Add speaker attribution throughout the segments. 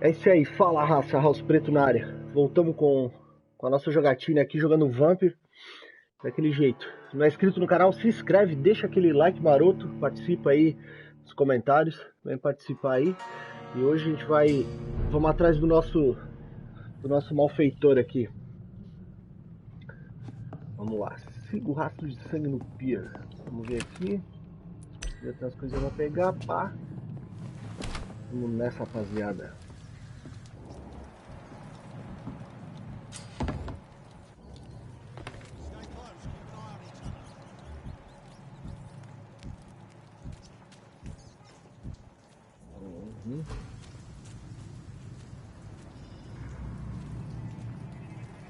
Speaker 1: É isso aí, fala raça, House Preto na área. Voltamos com a nossa jogatina aqui, jogando Vampyr. Daquele jeito. Se não é inscrito no canal, se inscreve, deixa aquele like maroto, participa aí nos comentários, vem participar aí. E hoje a gente vamos atrás do nosso malfeitor aqui. Vamos lá, siga o rastro de sangue no pier. Vamos ver aqui. Já tem as coisas pra pegar, pá. Vamos nessa, rapaziada.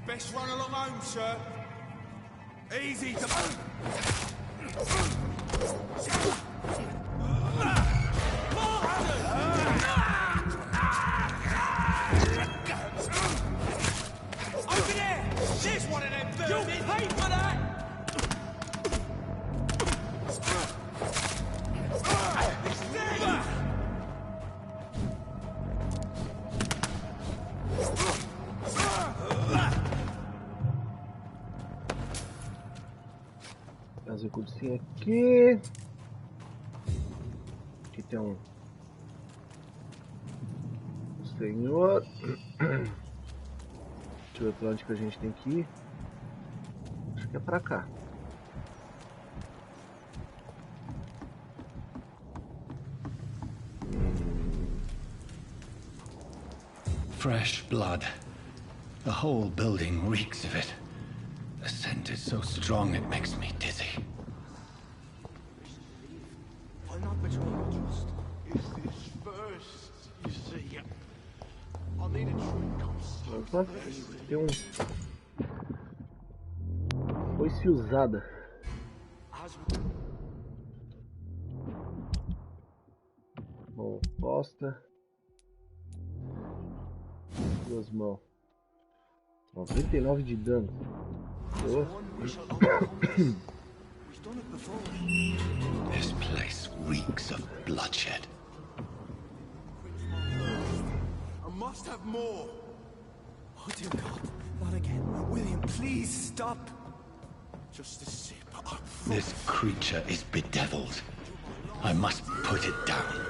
Speaker 2: Best run along home, sir. Easy to... Over there! There's one of them birds! You'll pay for that!
Speaker 1: Fazer o cursinho aqui. Aqui tem um senhor. Deixa eu ver pra onde que a gente tem que ir. Acho que é pra cá.
Speaker 3: Fresh blood. The whole building reeks of it. The scent is so strong it makes me dizzy.
Speaker 2: I'm not betraying trust. Is this first, you see? I need a drink.
Speaker 1: Opa, tem um... Foi-se usada. Bom, posta. Duas mãos. 99 de dano.
Speaker 3: This place reeks of bloodshed.
Speaker 2: I must have more. Oh dear God, not again. William, please stop. Just a sip.
Speaker 3: This creature is bedeviled. I must put it down.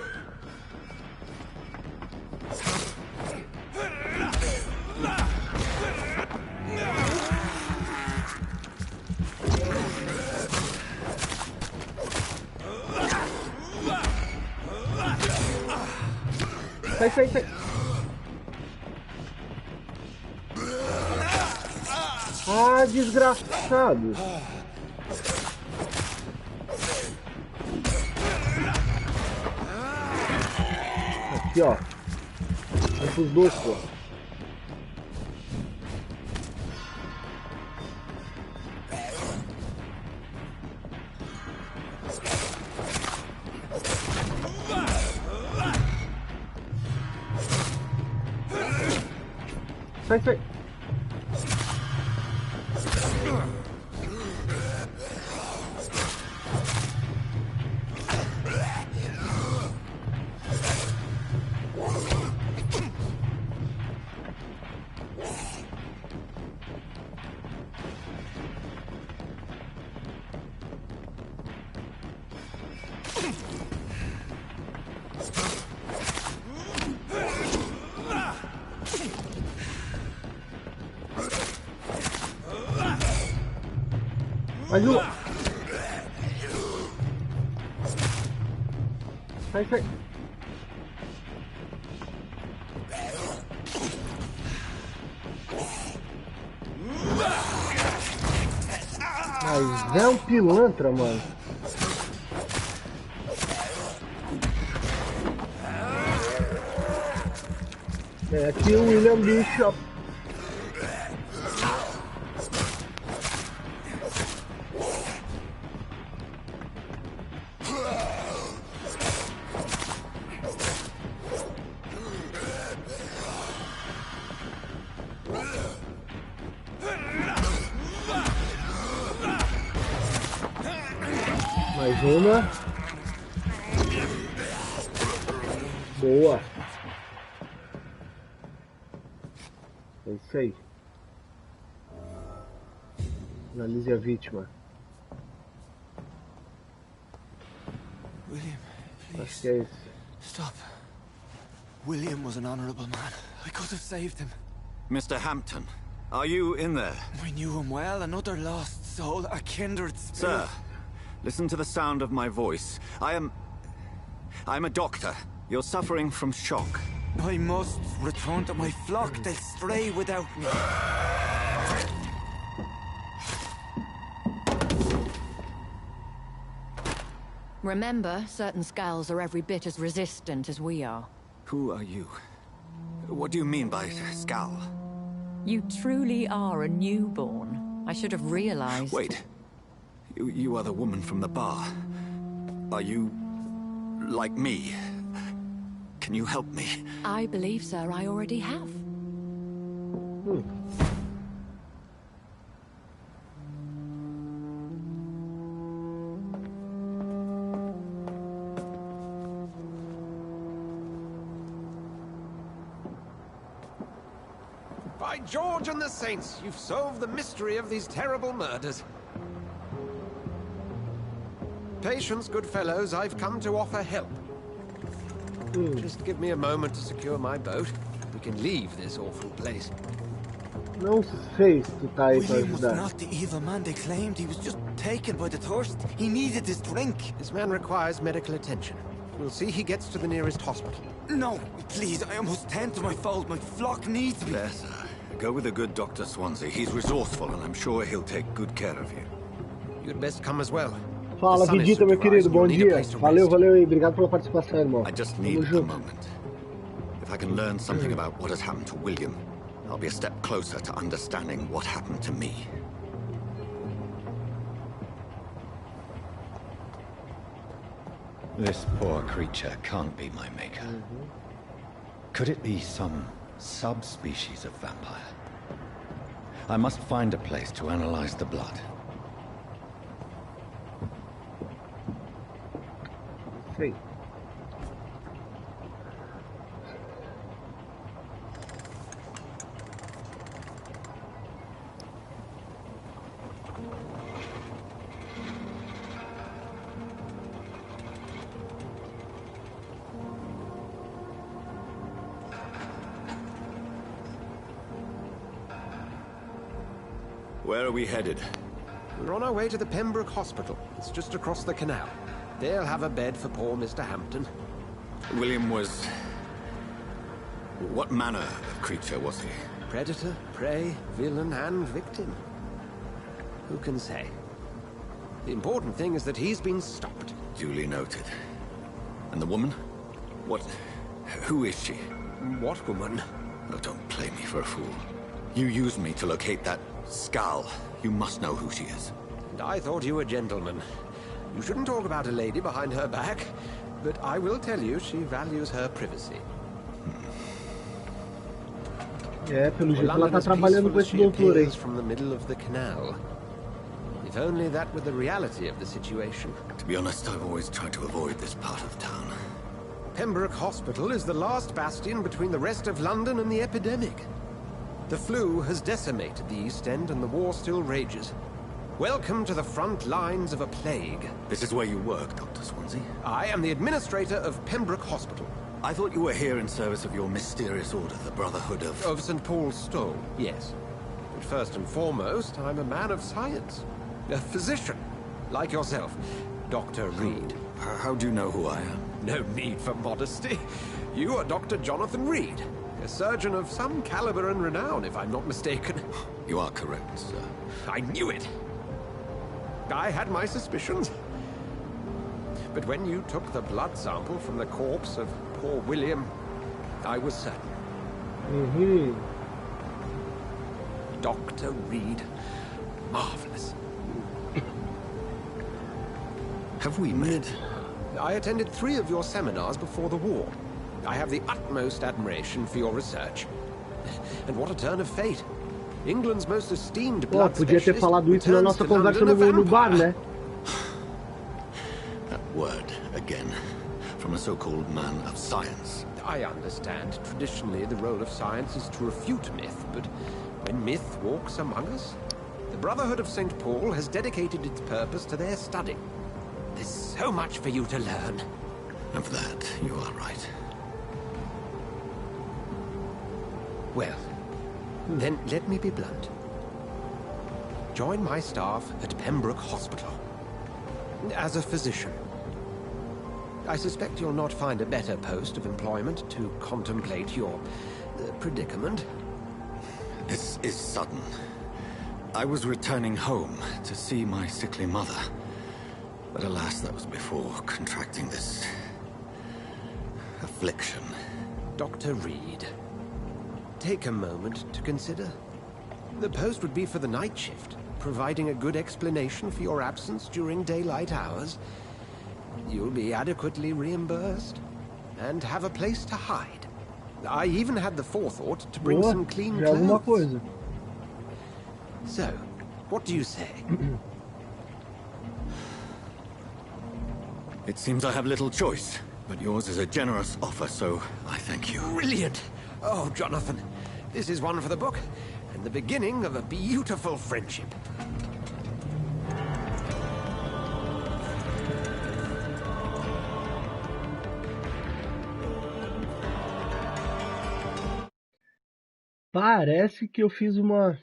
Speaker 1: Sai. Ah, desgraçado. Aqui, ó. Vai pros dois, pô. Sai. Mais um. Sai. Mas é um pilantra, mano. É aqui o William Bishop. Mais uma. Boa. Sei. Analise a vítima.
Speaker 2: William,
Speaker 1: Acho
Speaker 2: please,
Speaker 1: que é esse.
Speaker 2: stop. William was an honorable man. I could have saved him.
Speaker 4: Mr. Hampton, are you in there?
Speaker 2: I knew him well, another lost soul, a kindred spirit.
Speaker 4: Sir, listen to the sound of my voice. I'm a doctor. You're suffering from shock.
Speaker 2: I must return to my flock. They'll stray without me.
Speaker 5: Remember, certain skulls are every bit as resistant as we are.
Speaker 4: Who are you? What do you mean by scowl?
Speaker 5: You truly are a newborn. I should have realized.
Speaker 4: Wait. You are the woman from the bar. Are you like me? Can you help me?
Speaker 5: I believe, sir, I already have.
Speaker 6: By George and the Saints, you've solved the mystery of these terrible murders. Patience, good fellows, I've come to offer help. Just give me a moment to secure my boat. We can leave this awful place.
Speaker 1: Não sei se tu tá aí pra
Speaker 2: William was
Speaker 1: ajudar.
Speaker 2: not the evil man they claimed. He was just taken by the thirst. He needed this drink.
Speaker 6: This man requires medical attention. We'll see he gets to the nearest hospital.
Speaker 2: No, please, I must tend to my fold. My flock needs me.
Speaker 4: There, sir. Go with the good Dr. Swansea. He's resourceful, and I'm sure he'll take good care of you.
Speaker 6: You'd best come as well.
Speaker 1: Fala, Vegeta, meu querido, bom dia. Valeu, valeu aí, obrigado pela participação, irmão.
Speaker 4: I just
Speaker 1: Tamo
Speaker 4: need a
Speaker 1: junto.
Speaker 4: moment. If I can learn something about what has happened to William, I'll be a step closer to understanding what happened to me.
Speaker 3: This poor creature can't be my maker. Could it be some subspecies of vampire? I must find a place to analyze the blood.
Speaker 1: Sei.
Speaker 4: Where are we headed?
Speaker 6: We're on our way to the Pembroke Hospital. It's just across the canal. They'll have a bed for poor Mr. Hampton.
Speaker 4: William was... What manner of creature was he?
Speaker 6: Predator, prey, villain, and victim. Who can say? The important thing is that he's been stopped.
Speaker 4: Duly noted. And the woman? What... Who is she?
Speaker 6: What woman?
Speaker 4: Oh, don't play me for a fool. You used me to locate that skull. You must know who she is.
Speaker 6: And I thought you a gentleman. You shouldn't talk about a lady behind her back, but I will tell you she values her privacy.
Speaker 1: É, pelo jeito ela
Speaker 6: London
Speaker 1: tá
Speaker 6: as
Speaker 1: trabalhando
Speaker 6: peaceful
Speaker 1: com
Speaker 6: as
Speaker 1: esse
Speaker 6: she
Speaker 1: doutor aí.
Speaker 6: appears from the middle of the canal. If only that were the reality of the situation.
Speaker 4: To be honest, I've always tried to avoid this part of town.
Speaker 6: Pembroke Hospital is the last bastion between the rest of London and the epidemic. The flu has decimated the East End and the war still rages. Welcome to the front lines of a plague.
Speaker 4: This is where you work, Dr. Swansea?
Speaker 6: I am the administrator of Pembroke Hospital.
Speaker 4: I thought you were here in service of your mysterious order, the Brotherhood of...
Speaker 6: Of St. Paul's Stole, yes. But first and foremost, I'm a man of science. A physician, like yourself, Dr. Reid.
Speaker 4: How do you know who I am?
Speaker 6: No need for modesty. You are Dr. Jonathan Reid, a surgeon of some caliber and renown, if I'm not mistaken.
Speaker 4: You are correct, sir.
Speaker 6: I knew it! I had my suspicions. But when you took the blood sample from the corpse of poor William, I was certain. Dr. Reid. Marvelous.
Speaker 4: Have we met?
Speaker 6: I attended 3 of your seminars before the war. I have the utmost admiration for your research. And what a turn of fate. England's most esteemed
Speaker 1: Pô,
Speaker 6: blood
Speaker 1: podia ter
Speaker 6: specialist
Speaker 1: falado isso na
Speaker 6: returns
Speaker 1: nossa
Speaker 6: to
Speaker 1: conversa
Speaker 6: London a
Speaker 1: no bar,
Speaker 6: vampire.
Speaker 1: né?
Speaker 4: That word, again. From a so-called man of science.
Speaker 6: I understand traditionally the role of science is to refute myth, but when myth walks among us, the Brotherhood of St. Paul has dedicated its purpose to their study. There's so much for you to learn.
Speaker 3: Of that, you are right.
Speaker 6: Well, then let me be blunt. Join my staff at Pembroke Hospital as a physician. I suspect you'll not find a better post of employment to contemplate your predicament.
Speaker 3: This is sudden. I was returning home to see my sickly mother. But alas, that was before contracting this affliction.
Speaker 6: Dr. Reid, take a moment to consider. The post would be for the night shift, providing a good explanation for your absence during daylight hours. You'll be adequately reimbursed and have a place to hide. I even had the forethought to bring some clean clothes. So, what do you say?
Speaker 3: It seems I have little choice, but yours is a generous offer, so I thank you.
Speaker 6: Brilliant! Oh, Jonathan, this is one for the book, and the beginning of a beautiful friendship.
Speaker 1: Parece que eu fiz uma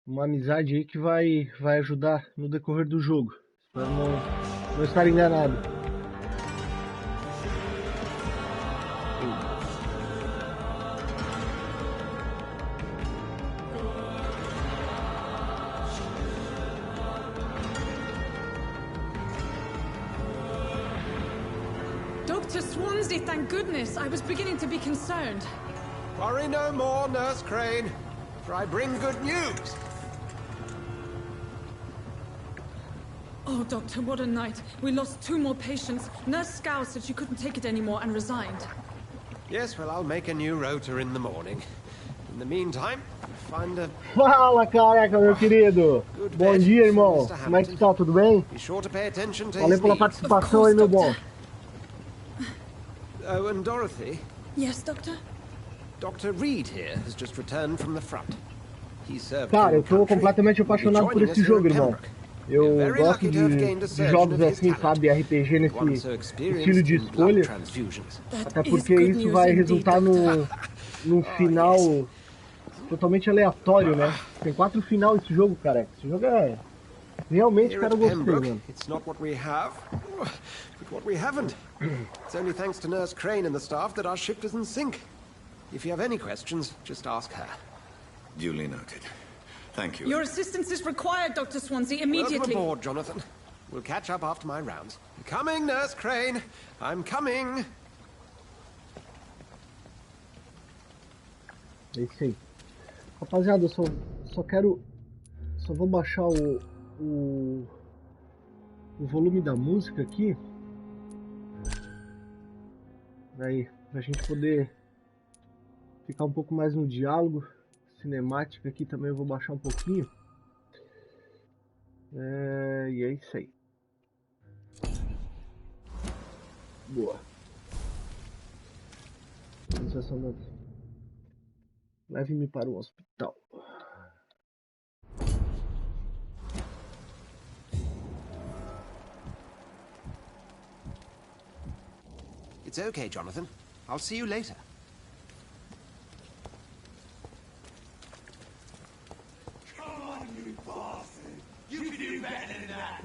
Speaker 1: amizade aí que vai ajudar no decorrer do jogo. Espero não estar enganado.
Speaker 7: Dr. Swansea, thank goodness. I was beginning to be concerned.
Speaker 6: Worry no more, Nurse Crane, for I bring good news.
Speaker 7: Oh, Doctor, what a night. We lost 2 more patients. Nurse Scow said she couldn't take it anymore and resigned.
Speaker 6: Yes, well, I'll make a new rota in the morning. In the meantime, find a...
Speaker 1: Fala, careca, meu querido! Bom dia, irmão. Como é que tá? Tudo bem?
Speaker 6: Be sure to pay attention to
Speaker 1: Valeu pela participação aí, meu bom.
Speaker 6: Oh, and Dorothy?
Speaker 7: Yes, Doctor?
Speaker 6: Dr. Reid here has just returned from the front. He served
Speaker 1: Cara, eu tô
Speaker 6: your country.
Speaker 1: completamente apaixonado por esse jogo, irmão. Eu gosto de jogos assim, sabe, RPG nesse estilo de escolha. Até porque isso vai resultar num final totalmente aleatório, né? Tem 4 finais esse jogo, cara. Esse jogo é... Realmente, cara, eu gostei, mano.
Speaker 6: It's not what we have, but what we haven't. It's only thanks to Nurse Crane and the staff that our ship is in sync. If you have any questions, just ask her.
Speaker 3: Duly noted. Thank you.
Speaker 7: Your assistance is required, Dr. Swansea, immediately.
Speaker 6: Welcome aboard, Jonathan. We'll catch up after my rounds. I'm coming, Nurse Crane. I'm coming.
Speaker 1: É isso aí. Rapaziada, eu só quero... Só vou baixar o volume da música aqui. Aí, pra gente poder ficar um pouco mais no diálogo. Cinemática aqui também eu vou baixar um pouquinho. E é isso aí. Boa. Leve-me para o hospital.
Speaker 6: It's okay, Jonathan. I'll see you later.
Speaker 2: You can do better than that.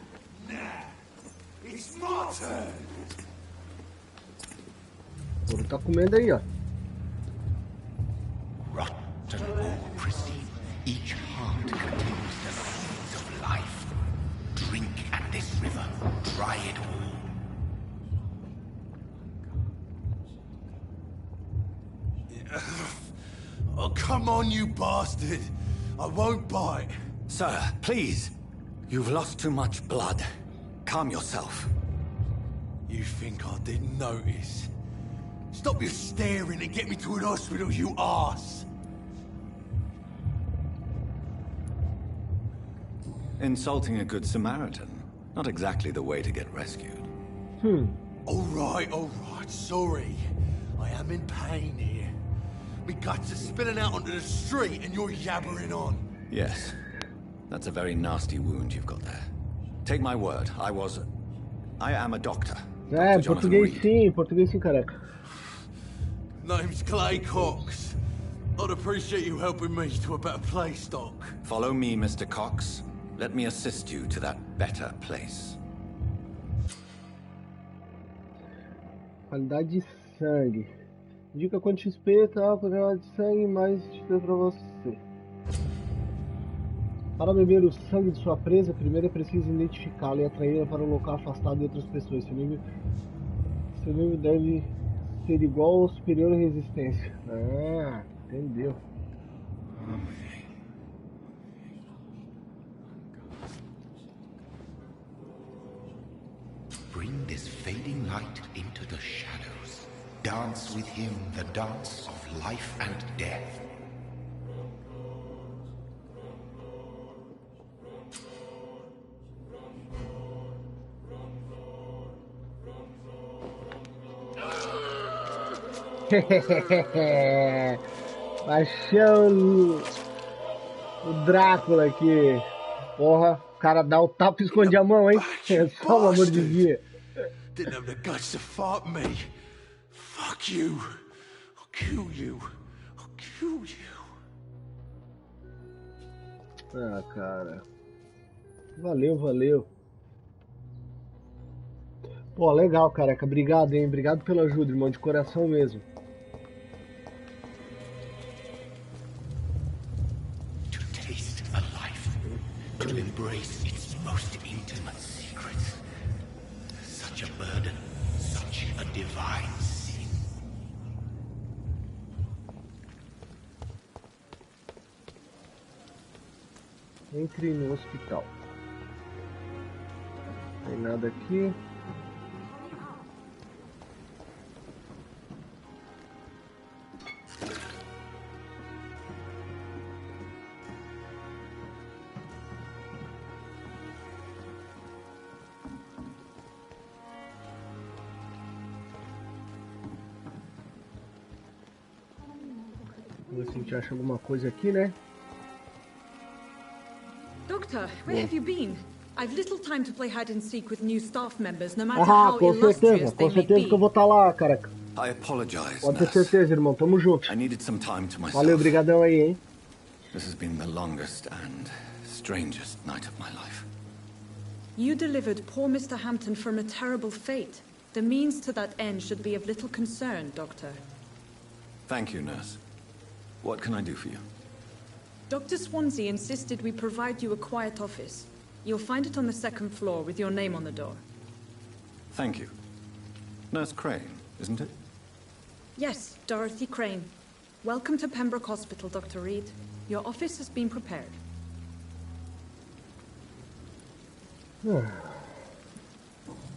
Speaker 2: Nah. It's my turn.
Speaker 1: Ele tá comendo aí, ó.
Speaker 8: Rotten or pristine, each heart contains the seeds of life. Drink at this river, try it all.
Speaker 2: Oh, come on, you bastard. I won't bite.
Speaker 3: Sir, please. You've lost too much blood. Calm yourself.
Speaker 2: You think I didn't notice? Stop your staring and get me to an hospital, you arse!
Speaker 3: Insulting a good Samaritan. Not exactly the way to get rescued.
Speaker 2: Alright, sorry. I am in pain here. My guts are spilling out onto the street and you're yabbering on.
Speaker 3: Yes. That's a very nasty wound you've got there. Take my word, I am a doctor.
Speaker 1: É, português sim, careca.
Speaker 2: Name's Clay Cox. I'd appreciate you helping me to a better place, Doc.
Speaker 3: Follow me, Mr. Cox. Let me assist you to that better place.
Speaker 1: Qualidade de sangue. Indica quanto XP, tá? Qualidade de sangue, mais XP pra você. Para beber o sangue de sua presa, primeiro é preciso identificá-la e atraí-la para um local afastado de outras pessoas. Seu nível deve ser igual ou superior à resistência. Ah, entendeu.
Speaker 8: Bring this fading light into the shadows. Dance with him the dance of life and death.
Speaker 1: Baixou o Drácula aqui. Porra, o cara dá o tapa e esconde a mão, hein? É só uma mordidinha.
Speaker 2: Didn't have the guts to fight me. Fuck you. I'll kill you. I'll kill you.
Speaker 1: Ah, cara. Valeu. Pô, legal, careca. Obrigado, hein? Obrigado pela ajuda, irmão. De coração mesmo.
Speaker 8: To embrace its most intimate secrets. Such a burden, such a divine sin.
Speaker 1: Entre no hospital. Não tem nada aqui. Vamos ver se a gente acha alguma coisa aqui, né?
Speaker 7: Doctor, where have you been? I've little time to play hide and seek with new staff members, no matter how illustrious they may be.
Speaker 1: Com certeza que eu vou estar lá, careca.
Speaker 3: I apologize,
Speaker 1: Pode ter certeza, irmão. Tamo junto.
Speaker 3: I needed some time to myself.
Speaker 1: Valeu, brigadão aí, hein?
Speaker 3: This has been the longest and strangest night of my life.
Speaker 7: You delivered poor Mr. Hampton from a terrible fate. The means to that end should be of little concern, Doctor.
Speaker 3: Thank you, nurse. What can I do for you?
Speaker 7: Dr. Swansea insisted we provide you a quiet office. You'll find it on the second floor with your name on the door.
Speaker 3: Thank you. Nurse Crane, isn't it?
Speaker 7: Yes, Dorothy Crane. Welcome to Pembroke Hospital, Dr. Reid. Your office has been prepared.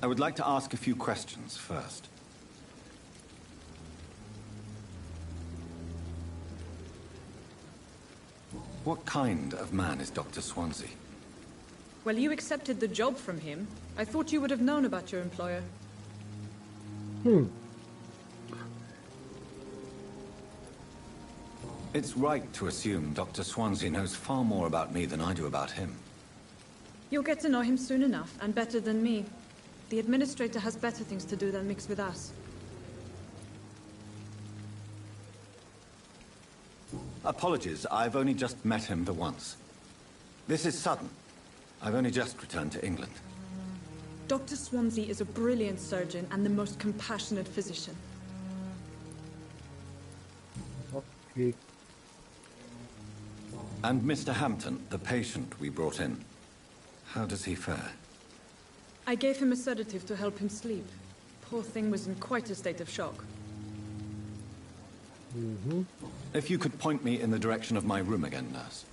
Speaker 3: I would like to ask a few questions first. What kind of man is Dr. Swansea?
Speaker 7: Well, you accepted the job from him. I thought you would have known about your employer.
Speaker 3: It's right to assume Dr. Swansea knows far more about me than I do about him.
Speaker 7: You'll get to know him soon enough, and better than me. The administrator has better things to do than mix with us.
Speaker 3: Apologies, I've only just met him the once. This is sudden. I've only just returned to England.
Speaker 7: Dr. Swansea is a brilliant surgeon and the most compassionate physician.
Speaker 1: Ok.
Speaker 3: And Mr. Hampton, the patient we brought in, how does he fare?
Speaker 7: I gave him a sedative to help him sleep. Poor thing was in quite a state of shock.
Speaker 3: If you could point me in the direction of my room again, nurse.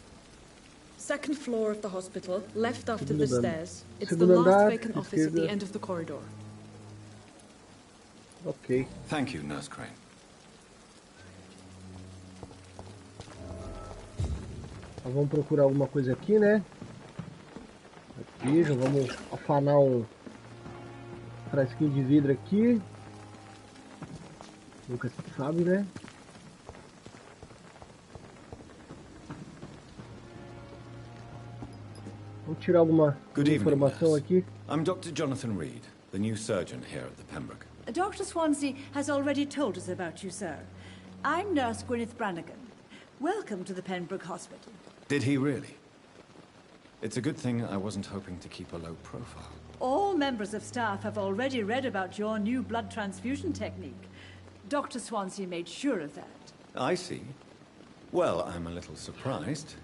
Speaker 7: Second floor of the hospital, left after the stairs. It's the last vacant office at the end of the corridor.
Speaker 1: Ok.
Speaker 3: Thank you, Nurse Crane.
Speaker 1: Vamos procurar alguma coisa aqui, né? Aqui, já vamos afanar frasquinho de vidro aqui. Nunca se sabe, né? Vamos tirar alguma informação aqui.
Speaker 3: I'm Dr. Jonathan Reid, the new surgeon here at the Pembroke.
Speaker 9: Dr. Swansea has already told us about you, sir. I'm Nurse Gwyneth Brannigan. Welcome to the Pembroke Hospital.
Speaker 3: Did he really? It's a good thing I wasn't hoping to keep a low profile.
Speaker 9: All members of staff have already read about your new blood transfusion technique. Dr. Swansea made sure of that.
Speaker 3: I see. Well, I'm a little surprised,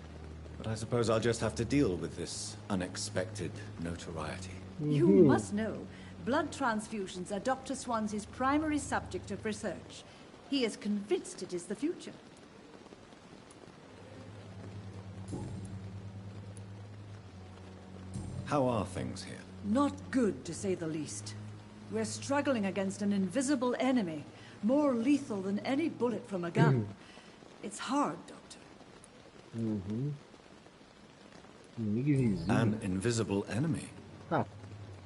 Speaker 3: but I suppose I'll just have to deal with this unexpected notoriety.
Speaker 9: You must know, blood transfusions are Dr. Swansea's primary subject of research. He is convinced it is the future.
Speaker 3: How are things here?
Speaker 9: Not good, to say the least. We're struggling against an invisible enemy, more lethal than any bullet from a gun. It's hard, Doctor.
Speaker 3: An invisible enemy?
Speaker 1: Ah.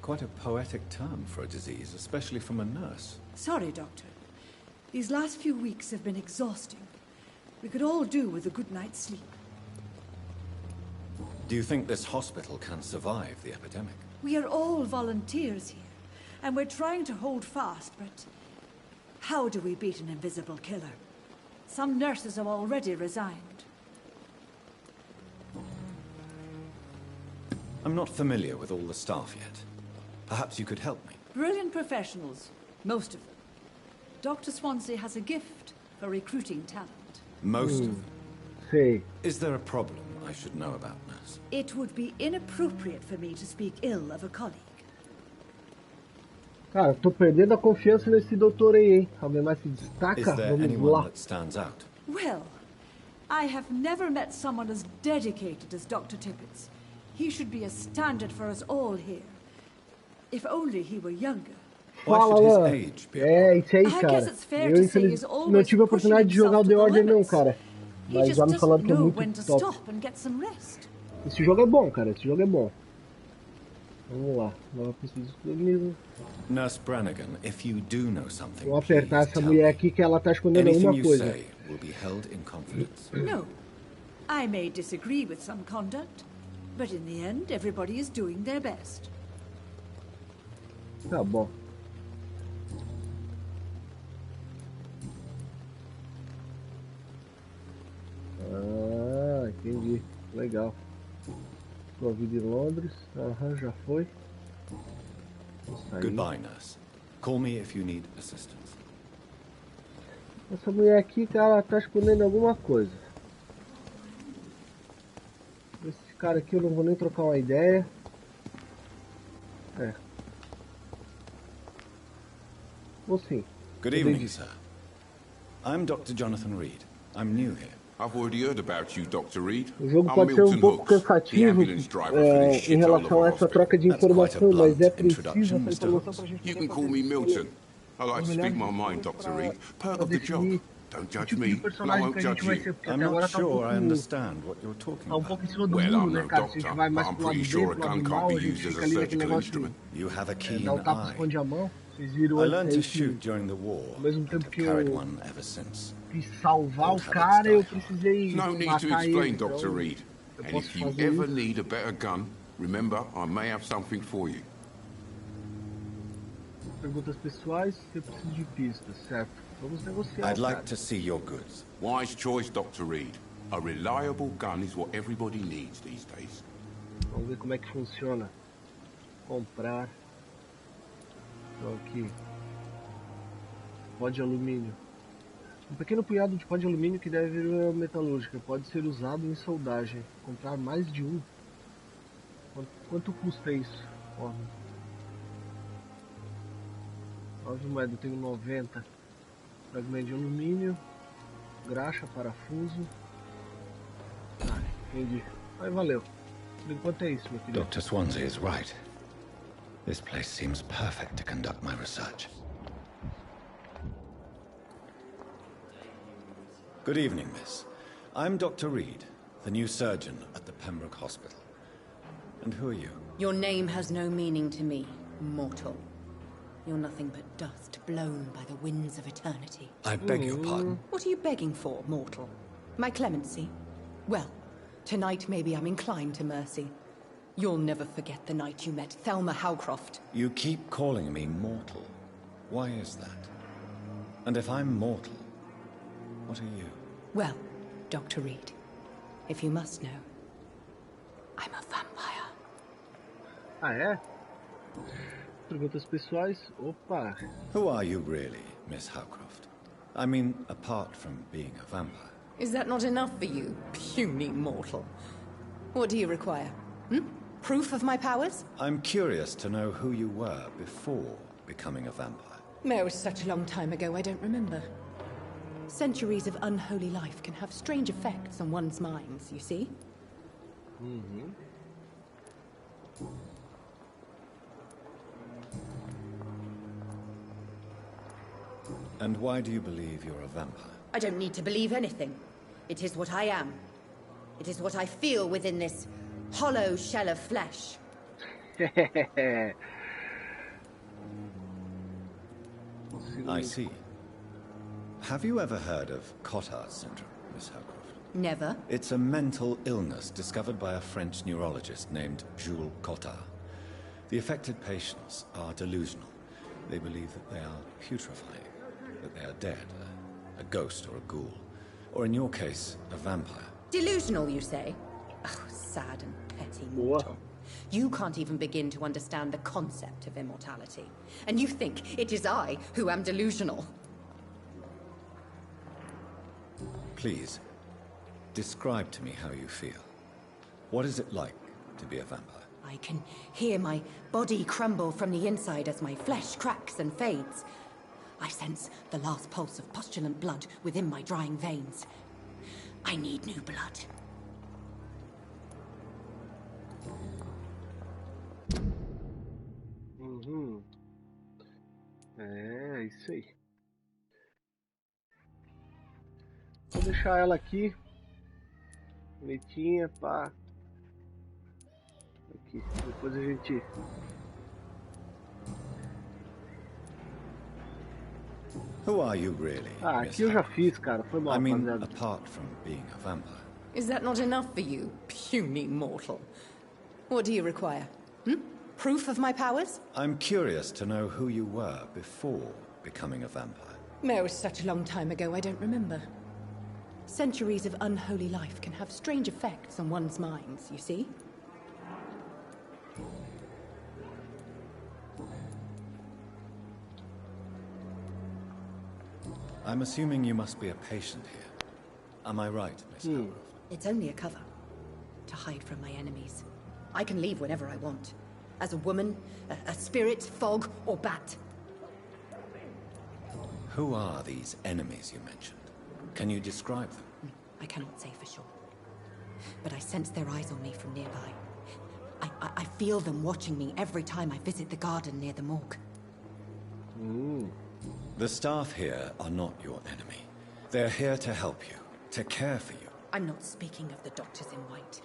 Speaker 3: Quite a poetic term for a disease, especially from a nurse.
Speaker 9: Sorry, Doctor. These last few weeks have been exhausting. We could all do with a good night's sleep.
Speaker 3: Do you think this hospital can survive the epidemic?
Speaker 9: We are all volunteers here, and we're trying to hold fast, but how do we beat an invisible killer? Some nurses have already resigned.
Speaker 3: I'm not familiar with all the staff yet. Perhaps you could help me.
Speaker 9: Brilliant professionals, most of them. Dr. Swansea has a gift for recruiting talent.
Speaker 3: Most of them?
Speaker 1: Sei.
Speaker 3: Is there a problem I should know about, nurse?
Speaker 9: It would be inappropriate for me to speak ill of a colleague.
Speaker 1: Cara, tô perdendo a confiança nesse doutor aí, hein? Alguém mais se destaca?
Speaker 3: Is there
Speaker 1: Vamos
Speaker 3: anyone
Speaker 1: lá.
Speaker 3: that stands out?
Speaker 9: Well, I have never met someone as dedicated as Dr. Tippett's. He should be a standard for us all here. If only he were younger.
Speaker 1: Fala, Alan. É, isso aí, cara. Eu, infelizmente, não tive a oportunidade de jogar o The Order, não, cara. Mas já me falaram que é muito top. Esse jogo é bom, cara. Esse jogo é bom. Vamos lá. Nova pesquisa comigo.
Speaker 3: Nurse Brannigan, if you do know something,
Speaker 1: vou apertar essa mulher aqui que ela tá escondendo alguma coisa.
Speaker 3: Will be held in confidence.
Speaker 9: No. I may disagree with some conduct, but in the end, everybody is doing their best.
Speaker 1: Tá bom. Ah, entendi. Legal. Sua vida em Londres. Aham, já foi.
Speaker 3: Goodbye, nurse. Call me if you need assistance.
Speaker 1: Essa mulher aqui, cara, tá escondendo alguma coisa. Esse cara aqui eu não vou nem trocar uma ideia. É. Ou sim.
Speaker 3: Good evening, sir. I'm Dr. Jonathan Reid. I'm new here.
Speaker 10: I've already heard about you, Dr. Reid.
Speaker 1: O jogo pode ser um pouco cansativo em relação a essa troca de informação, mas é preciso essa informação pra gente.
Speaker 10: You can call me Milton. I like to speak my mind, Dr. Reid. Part of the job. Don't judge me, and I won't judge you.
Speaker 3: I'm not sure I understand what you're talking about.
Speaker 10: Well, I'm no doctor, but I'm pretty sure a gun can't be used as a surgical instrument.
Speaker 3: You have a keen eye. I learned to shoot during the war. I've carried one ever since.
Speaker 1: Salvar o cara, eu precisei
Speaker 10: no need to explain, Dr. Reid. And if you ever need a better gun, remember, I may have something for you.
Speaker 1: Perguntas pessoais, eu preciso de pistas, certo? Vamos negociar.
Speaker 3: I'd like to see your goods.
Speaker 10: Wise choice, Dr. Reid. A reliable gun is what everybody needs these days.
Speaker 1: Vamos ver como é que funciona. Comprar. Então aqui. Pó de alumínio. Um pequeno punhado de pó de alumínio que deve vir metalúrgica. Pode ser usado em soldagem. Comprar mais de um. Quanto custa isso? Ó. 9 moedas, eu tenho 90. Fragmento de alumínio. Graxa, parafuso. Ah, entendi. Aí valeu. Por enquanto é isso, meu querido.
Speaker 3: Dr. Swansea is right. This place seems perfect to conduct my research. Good evening, miss. I'm Dr. Reid, the new surgeon at the Pembroke Hospital. And who are you?
Speaker 11: Your name has no meaning to me, mortal. You're nothing but dust blown by the winds of eternity.
Speaker 3: I beg your pardon?
Speaker 11: What are you begging for, mortal? My clemency? Well, tonight maybe I'm inclined to mercy. You'll never forget the night you met Thelma Howcroft.
Speaker 3: You keep calling me mortal. Why is that? And if I'm mortal, what are you?
Speaker 11: Well, Dr. Reid, if you must know, I'm a vampire.
Speaker 1: Ah, é? Perguntas pessoais. Opa.
Speaker 3: Who are you really, Miss Howcroft? I mean, apart from being a vampire.
Speaker 11: Is that not enough for you, puny mortal? What do you require? Proof of my powers?
Speaker 3: I'm curious to know who you were before becoming a vampire.
Speaker 11: Oh, such a long time ago, I don't remember. Centuries of unholy life can have strange effects on one's minds, you see?
Speaker 3: And why do you believe you're a vampire?
Speaker 11: I don't need to believe anything. It is what I am. It is what I feel within this hollow shell of flesh.
Speaker 3: I see. Have you ever heard of Cotard syndrome, Miss Howcroft?
Speaker 11: Never.
Speaker 3: It's a mental illness discovered by a French neurologist named Jules Cotard. The affected patients are delusional. They believe that they are putrefying, that they are dead, a ghost or a ghoul, or in your case, a vampire.
Speaker 11: Delusional, you say? Oh, sad and petty mortal. You can't even begin to understand the concept of immortality. And you think it is I who am delusional.
Speaker 3: Please, describe to me how you feel. What is it like to be a vampire?
Speaker 11: I can hear my body crumble from the inside as my flesh cracks and fades. I sense the last pulse of postulant blood within my drying veins. I need new blood.
Speaker 1: É, isso aí. Vou deixar ela aqui. Bonitinha, pá. Aqui, depois a gente...
Speaker 3: Who are you really?
Speaker 1: Ah, aqui eu já fiz, cara. Foi mal,
Speaker 3: I mean,
Speaker 1: rapaziada.
Speaker 3: apart from being a vampire.
Speaker 11: Is that not enough for you, puny mortal? What do you require? Proof of my powers?
Speaker 3: I'm curious to know who you were before becoming a vampire.
Speaker 11: Oh, such a long time ago, I don't remember. Centuries of unholy life can have strange effects on one's minds, you see?
Speaker 3: I'm assuming you must be a patient here. Am I right, Miss Howcroft?
Speaker 11: It's only a cover. To hide from my enemies. I can leave whenever I want. As a woman, a spirit, fog, or bat.
Speaker 3: Who are these enemies you mentioned? Can you describe them?
Speaker 11: I cannot say for sure. But I sense their eyes on me from nearby. I feel them watching me every time I visit the garden near the morgue.
Speaker 3: The staff here are not your enemy. They're here to help you, to care for you.
Speaker 11: I'm not speaking of the doctors in white.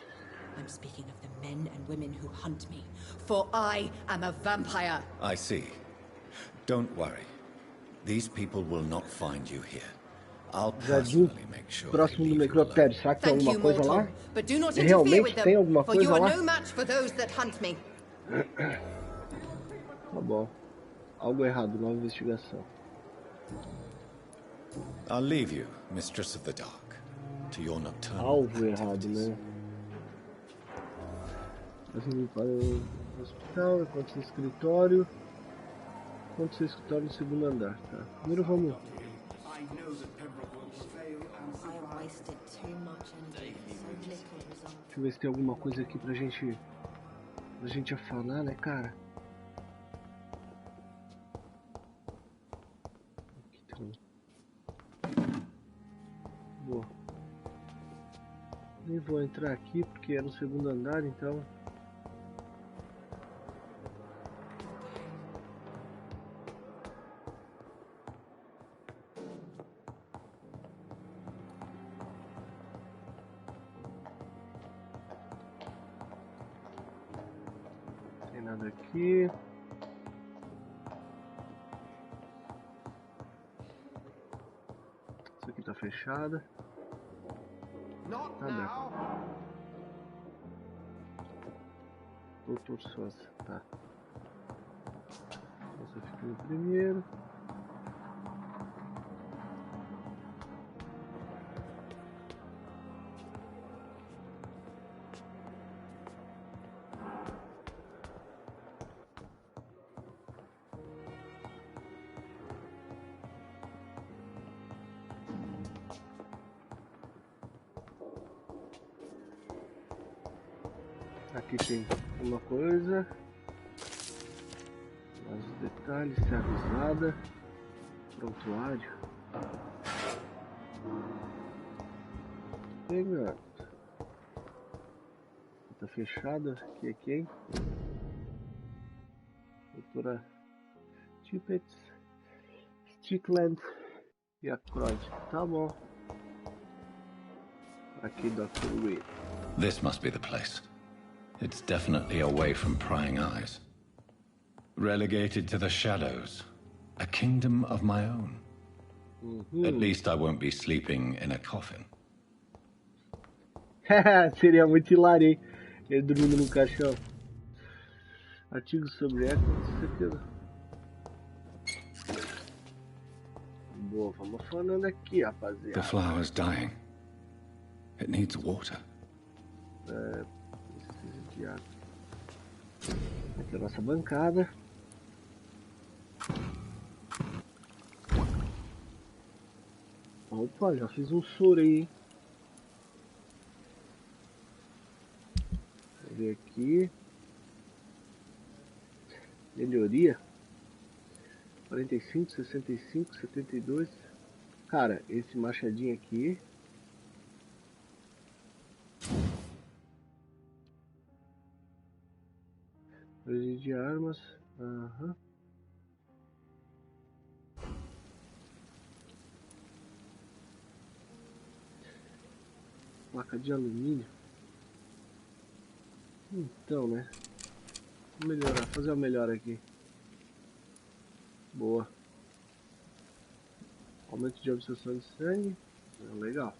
Speaker 11: I'm speaking of the men and women who hunt me. For I am a vampire.
Speaker 3: I see. Don't worry. These people will not find you here. I'll personally make sure.
Speaker 1: Próximo do necrotério, será que tem alguma coisa lá?
Speaker 11: But do not interfere with
Speaker 1: Tem alguma
Speaker 11: them, for you
Speaker 1: coisa
Speaker 11: are
Speaker 1: lá?
Speaker 11: no match for those that hunt me.
Speaker 1: Tá bom. Algo errado, nova investigação.
Speaker 3: I'll leave you, Mistress of the Dark, to your nocturnal
Speaker 1: Algo errado, né? Assim, para o hospital, enquanto no escritório. Enquanto no escritório no segundo andar, tá? Primeiro vamos. Deixa eu ver se tem alguma coisa aqui pra gente falar, né, cara? Aqui tem boa. Nem vou entrar aqui porque é no segundo andar, então. Aqui. fechada. Tá aberta. Doutor Sousa, tá. Você fica no primeiro. Aqui tem uma coisa, mais os detalhes, ser avisada, prontuário. Bem, gato. Tá fechada. Aqui é quem? Doutora Tippett, Stickland e a Croyd. Tá bom. Aqui, Dr. Reid.
Speaker 3: This must be the place. It's definitely away from prying eyes. Relegated to the shadows. A kingdom of my own. At least I won't be sleeping in a coffin.
Speaker 1: Seria muito hilário, hein? Ele dormindo no caixão. Artigos sobre eco, com certeza. Boa, vamos falando aqui, rapaziada.
Speaker 3: The flower's dying. It needs water.
Speaker 1: Aqui é a nossa bancada. Opa, já fiz um soro aí, hein? Vou ver aqui. Melhoria. 45, 65, 72. Cara, esse machadinho aqui. De armas, placa de alumínio. Então, né? Vou melhorar, fazer uma melhora aqui. Boa. Aumento de absorção de sangue. Legal.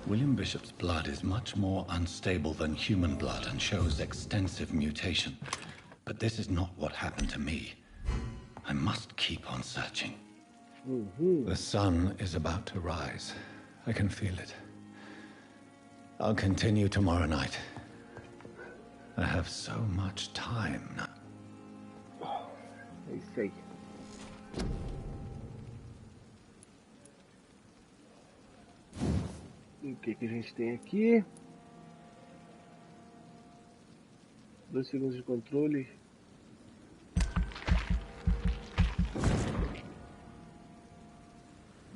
Speaker 3: William Bishop's blood is much more unstable than human blood and shows extensive mutation. But this is not what happened to me. I must keep on searching. The sun is about to rise. I can feel it. I'll continue tomorrow night. I have so much time now.
Speaker 1: É isso aí. O que a gente tem aqui? 2 segundos de controle.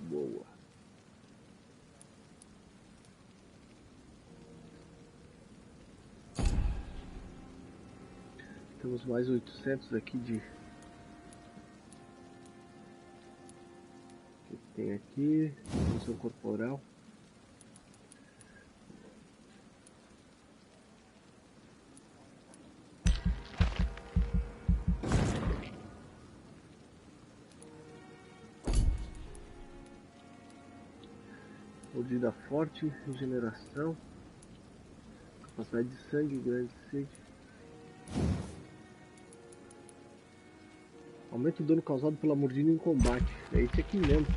Speaker 1: Boa. Temos mais 800 aqui de... O que tem aqui? Função corporal. Mordida forte, regeneração, capacidade de sangue, grande sede. Aumenta o dano causado pela mordida em combate. É esse aqui mesmo.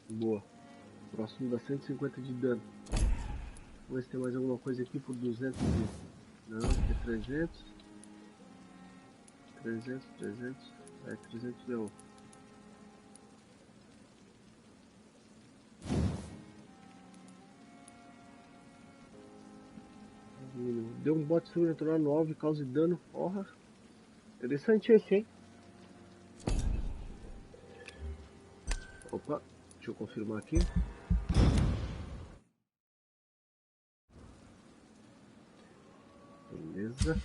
Speaker 1: Boa. Próximo dá 150 de dano. Vamos ver se tem mais alguma coisa aqui por 200 de... Não, é 300. 300. É, 300 deu. Deu um bote sobrenatural no alvo e causa dano. Porra. Interessante esse, hein? Opa, deixa eu confirmar aqui. Beleza.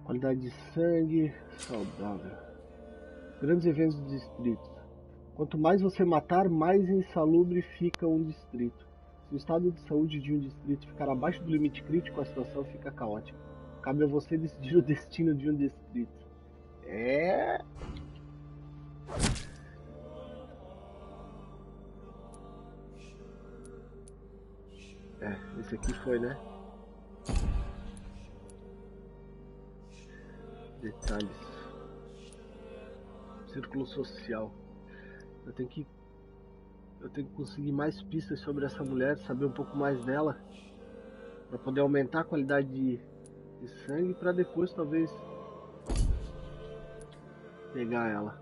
Speaker 1: Qualidade de sangue saudável. Grandes eventos de distrito. Quanto mais você matar, mais insalubre fica um distrito. Se o estado de saúde de um distrito ficar abaixo do limite crítico, a situação fica caótica. Cabe a você decidir o destino de um distrito. Esse aqui foi, né? Detalhes. Círculo social. Eu tenho que conseguir mais pistas sobre essa mulher, saber um pouco mais dela, para poder aumentar a qualidade de sangue, para depois talvez pegar ela.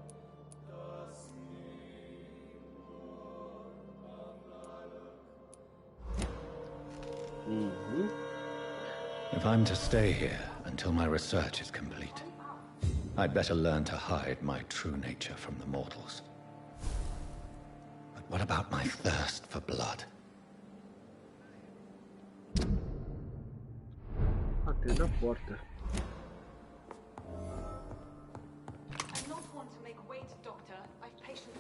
Speaker 3: If I'm to stay here until my research is complete, I'd better learn to hide my true nature from the mortals. But what about my thirst for blood?
Speaker 1: Até na porta.
Speaker 7: I don't want to make wait, Doctor. I've patience.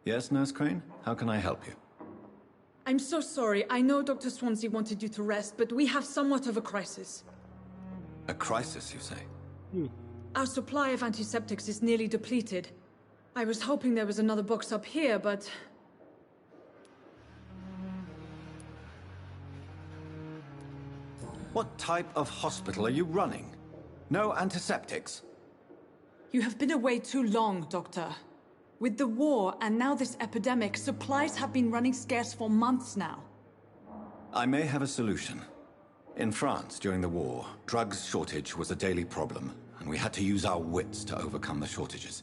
Speaker 3: Yes, Nurse Crane? How can I help you?
Speaker 7: I'm so sorry. I know Dr. Swansea wanted you to rest, but we have somewhat of a crisis.
Speaker 3: A crisis, you say?
Speaker 7: Our supply of antiseptics is nearly depleted. I was hoping there was another box up here, but...
Speaker 4: What type of hospital are you running? No antiseptics?
Speaker 7: You have been away too long, Doctor. With the war and now this epidemic, supplies have been running scarce for months now.
Speaker 3: I may have a solution. In France, during the war, drugs shortage was a daily problem, and we had to use our wits to overcome the shortages.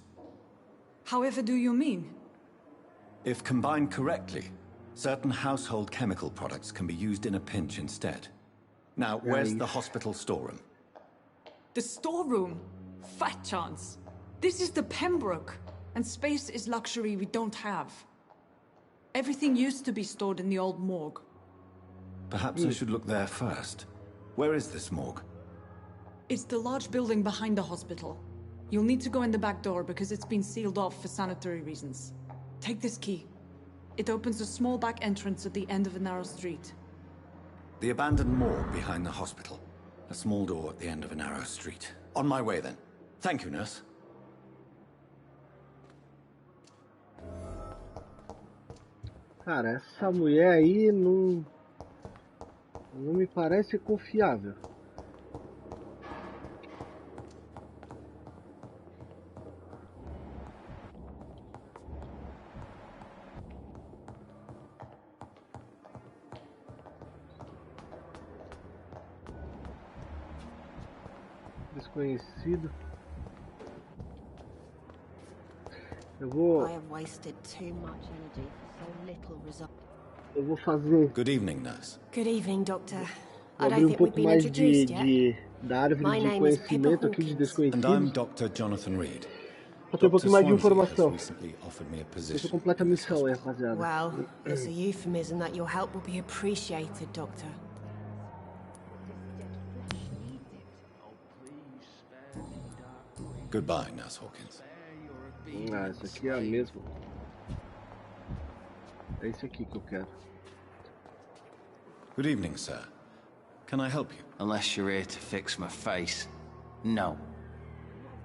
Speaker 7: However do you mean?
Speaker 3: If combined correctly, certain household chemical products can be used in a pinch instead. Now, where's the hospital storeroom?
Speaker 7: The storeroom? Fat chance. This is the Pembroke, and space is luxury we don't have. Everything used to be stored in the old morgue.
Speaker 3: Perhaps I should look there first. Where is this morgue?
Speaker 7: It's the large building behind the hospital. You'll need to go in the back door because it's been sealed off for sanitary reasons. Take this key. It opens a small back entrance at the end of a narrow street.
Speaker 3: The abandoned morgue behind the hospital. A small door at the end of a narrow street. On my way then. Thank you, nurse.
Speaker 1: Cara, essa mulher aí não me parece confiável. Desconhecido. Eu vou fazer.
Speaker 3: Good evening, nurse.
Speaker 11: Good evening, Doctor.
Speaker 1: Vou abrir um pouco mais da árvore de conhecimento aqui de desconhecidos.
Speaker 3: And I'm Dr. Jonathan Reid.
Speaker 1: Pra ter um pouquinho mais de informação. Isso completa a missão, rapaziada.
Speaker 11: Well, it's a euphemism that your help will be appreciated, Doctor.
Speaker 3: Goodbye, Nurse Hawkins.
Speaker 1: Isso aqui é a mesma. É isso aqui que eu quero.
Speaker 3: Good evening, sir. Can I help you?
Speaker 12: Unless you're here to fix my face. No.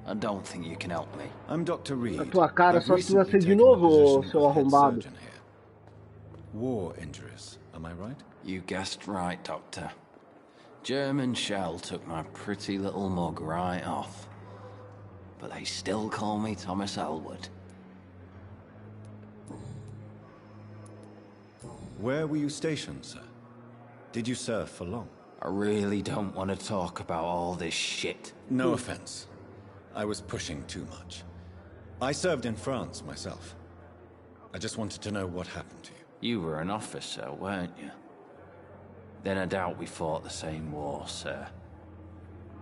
Speaker 12: I don't think you can help me.
Speaker 3: I'm Dr. Reid.
Speaker 1: A tua cara só se você de novo, seu arrombado.
Speaker 3: War injuries, am I right?
Speaker 12: You guessed right, Doctor. German shell took my pretty little mug right off. But they still call me Thomas Elwood.
Speaker 3: Where were you stationed, sir? Did you serve for long?
Speaker 12: I really don't want to talk about all this shit.
Speaker 3: No offense. I was pushing too much. I served in France myself. I just wanted to know what happened to you.
Speaker 12: You were an officer, weren't you? Then I doubt we fought the same war, sir.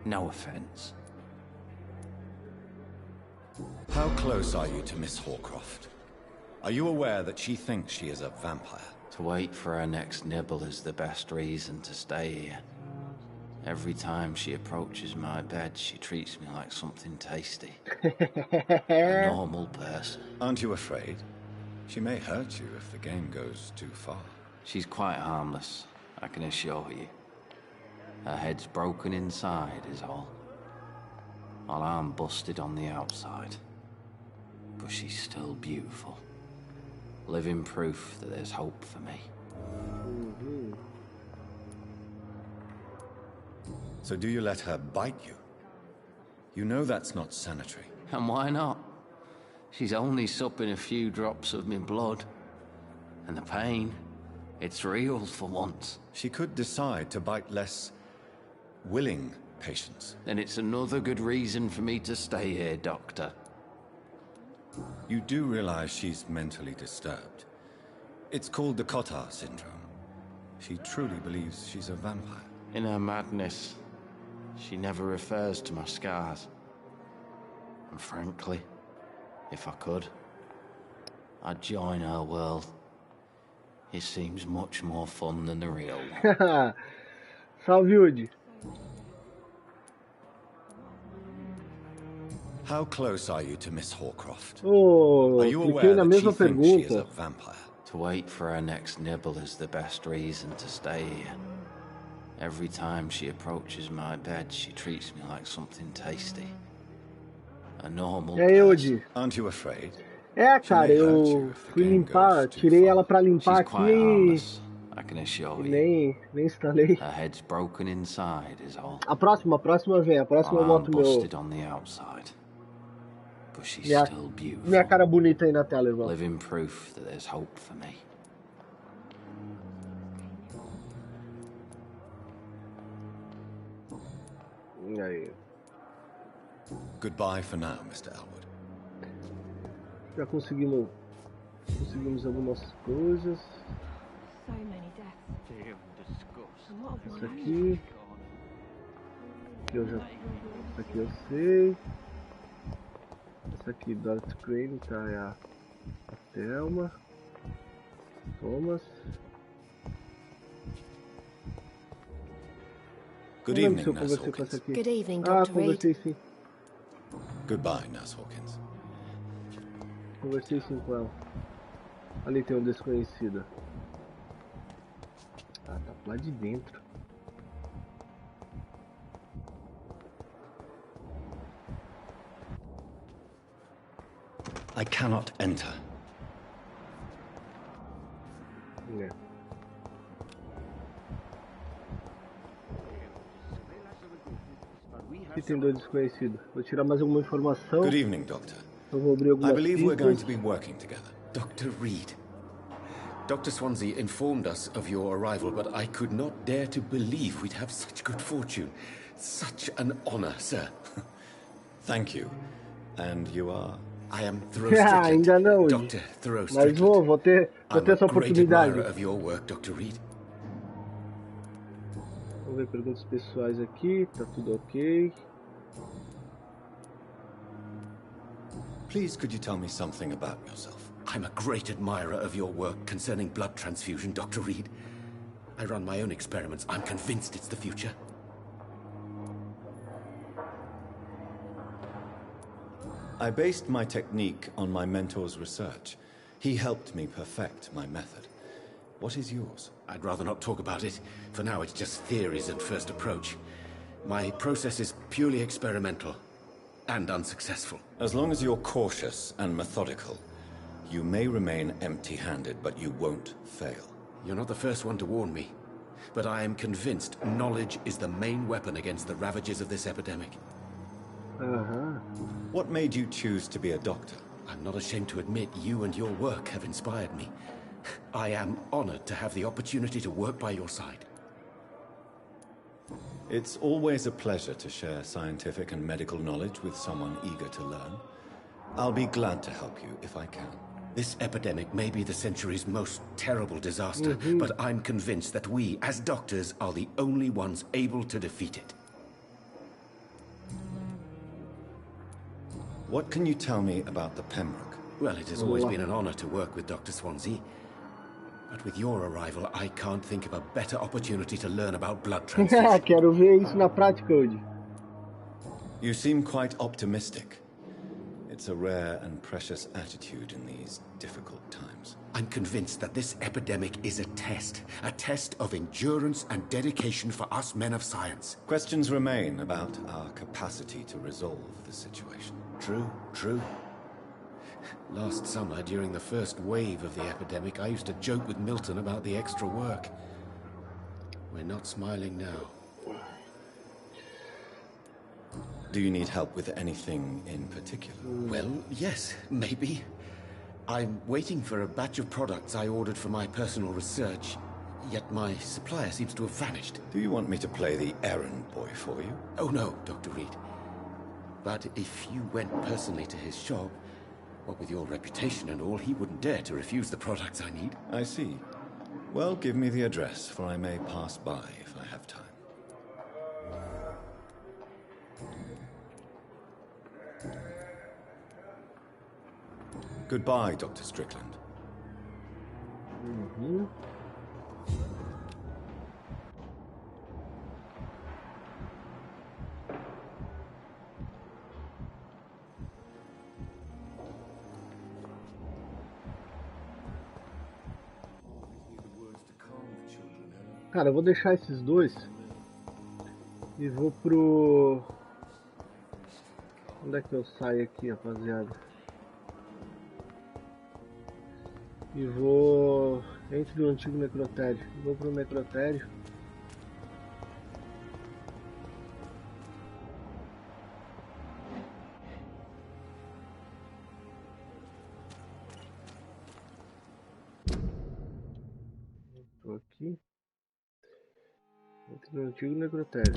Speaker 12: No offense.
Speaker 3: How close are you to Miss Hawcroft? Are you aware that she thinks she is a vampire?
Speaker 12: To wait for her next nibble is the best reason to stay here. Every time she approaches my bed, she treats me like something tasty. A normal person.
Speaker 3: Aren't you afraid? She may hurt you if the game goes too far.
Speaker 12: She's quite harmless, I can assure you. Her head's broken inside is all. While I'm busted on the outside. But she's still beautiful. Living proof that there's hope for me.
Speaker 3: So do you let her bite you? You know that's not sanitary.
Speaker 12: And why not? She's only supping a few drops of my blood. And the pain, it's real for once.
Speaker 3: She could decide to bite less willing patients.
Speaker 12: Then it's another good reason for me to stay here, Doctor.
Speaker 3: You do realize she's mentally disturbed. It's called the Cotard syndrome. She truly believes she's a vampire.
Speaker 12: In her madness, she never refers to my scars. And frankly, if I could, I'd join her world. It seems much more fun than the real one.
Speaker 1: Salve, Woody.
Speaker 3: How close are you to Miss Hawcroft?
Speaker 1: Oh,
Speaker 3: are you aware that she thinks she is a vampire?
Speaker 12: To wait for her next nibble is the best reason to stay here. Every time she approaches my bed, she treats me like something tasty. A normal person.
Speaker 3: Aren't you afraid?
Speaker 1: É, cara, eu fui limpar, tirei ela pra limpar aqui
Speaker 12: I can assure
Speaker 1: e nem instalei.
Speaker 12: Her head's broken inside is all.
Speaker 1: A próxima vem, a próxima eu boto minha cara bonita aí na tela, irmão.
Speaker 12: Living proof that there's hope for me.
Speaker 1: E aí?
Speaker 3: Goodbye for now, Mr. Elwood.
Speaker 1: Já conseguimos algumas coisas. Isso aqui. Isso aqui eu sei. Essa aqui, Darth Crane, tá? É a Thelma. Thomas.
Speaker 3: Good evening, Nurse Hawkins.
Speaker 5: Good evening, Dr. Reid.
Speaker 1: Conversei sim.
Speaker 3: Goodbye, Nurse Hawkins.
Speaker 1: Conversei sim com ela. Ali tem um desconhecido. Ah, tá lá de dentro.
Speaker 3: I cannot enter.
Speaker 1: É. Aqui tem dois desconhecidos. Vou tirar mais alguma informação.
Speaker 3: Good evening, Doctor.
Speaker 1: Eu vou abrir algumas
Speaker 3: I believe we're going
Speaker 1: pistas.
Speaker 3: to be working together.
Speaker 13: Dr. Reid. Dr. Swansea informed us of your arrival, but I could not dare to believe we'd have such good fortune. Such an honor, sir.
Speaker 3: Thank you. And you are?
Speaker 13: I am Thoreau Strickland.
Speaker 1: Ainda não,
Speaker 13: Dr. Thoreau
Speaker 1: mas
Speaker 13: Strickland.
Speaker 1: vou ter essa
Speaker 13: I'm a great
Speaker 1: oportunidade.
Speaker 13: admirer of your work, Dr. Reid.
Speaker 1: Vamos ver perguntas pessoais aqui, tá tudo ok.
Speaker 3: Please, could you tell me something about yourself?
Speaker 13: I'm a great admirer of your work concerning blood transfusion, Dr. Reid. I run my own experiments. I'm convinced it's the future.
Speaker 3: I based my technique on my mentor's research. He helped me perfect my method. What is yours?
Speaker 13: I'd rather not talk about it. For now, it's just theories and first approach. My process is purely experimental and unsuccessful.
Speaker 3: As long as you're cautious and methodical, you may remain empty-handed, but you won't fail.
Speaker 13: You're not the first one to warn me, but I am convinced knowledge is the main weapon against the ravages of this epidemic.
Speaker 3: What made you choose to be a doctor?
Speaker 13: I'm not ashamed to admit you and your work have inspired me. I am honored to have the opportunity to work by your side.
Speaker 3: It's always a pleasure to share scientific and medical knowledge with someone eager to learn. I'll be glad to help you if I can.
Speaker 13: This epidemic may be the century's most terrible disaster, but I'm convinced that we, as doctors, are the only ones able to defeat it.
Speaker 3: What can you tell me about the Pembroke?
Speaker 13: Well, it has always been an honor to work with Dr. Swansea. But with your arrival, I can't think of a better opportunity to learn about blood transfusion.
Speaker 1: Quero ver isso na prática, Reid.
Speaker 3: You seem quite optimistic. It's a rare and precious attitude in these difficult times.
Speaker 13: I'm convinced that this epidemic is a test of endurance and dedication for us men of science.
Speaker 3: Questions remain about our capacity to resolve the situation.
Speaker 13: True. Last summer, during the first wave of the epidemic, I used to joke with Milton about the extra work. We're not smiling now.
Speaker 3: Do you need help with anything in particular?
Speaker 13: Well, yes, maybe. I'm waiting for a batch of products I ordered for my personal research, yet my supplier seems to have vanished.
Speaker 3: Do you want me to play the errand boy for you?
Speaker 13: Oh no, Dr. Reid. But if you went personally to his shop, what with your reputation and all, he wouldn't dare to refuse the products I need.
Speaker 3: I see. Well, give me the address, for I may pass by if I have time. Goodbye, Dr. Strickland.
Speaker 1: Cara, eu vou deixar esses dois e vou pro... Onde é que eu saio aqui, rapaziada? E vou... Entre o antigo necrotério. Vou pro necrotério. Tô aqui. Entre o antigo necrotério.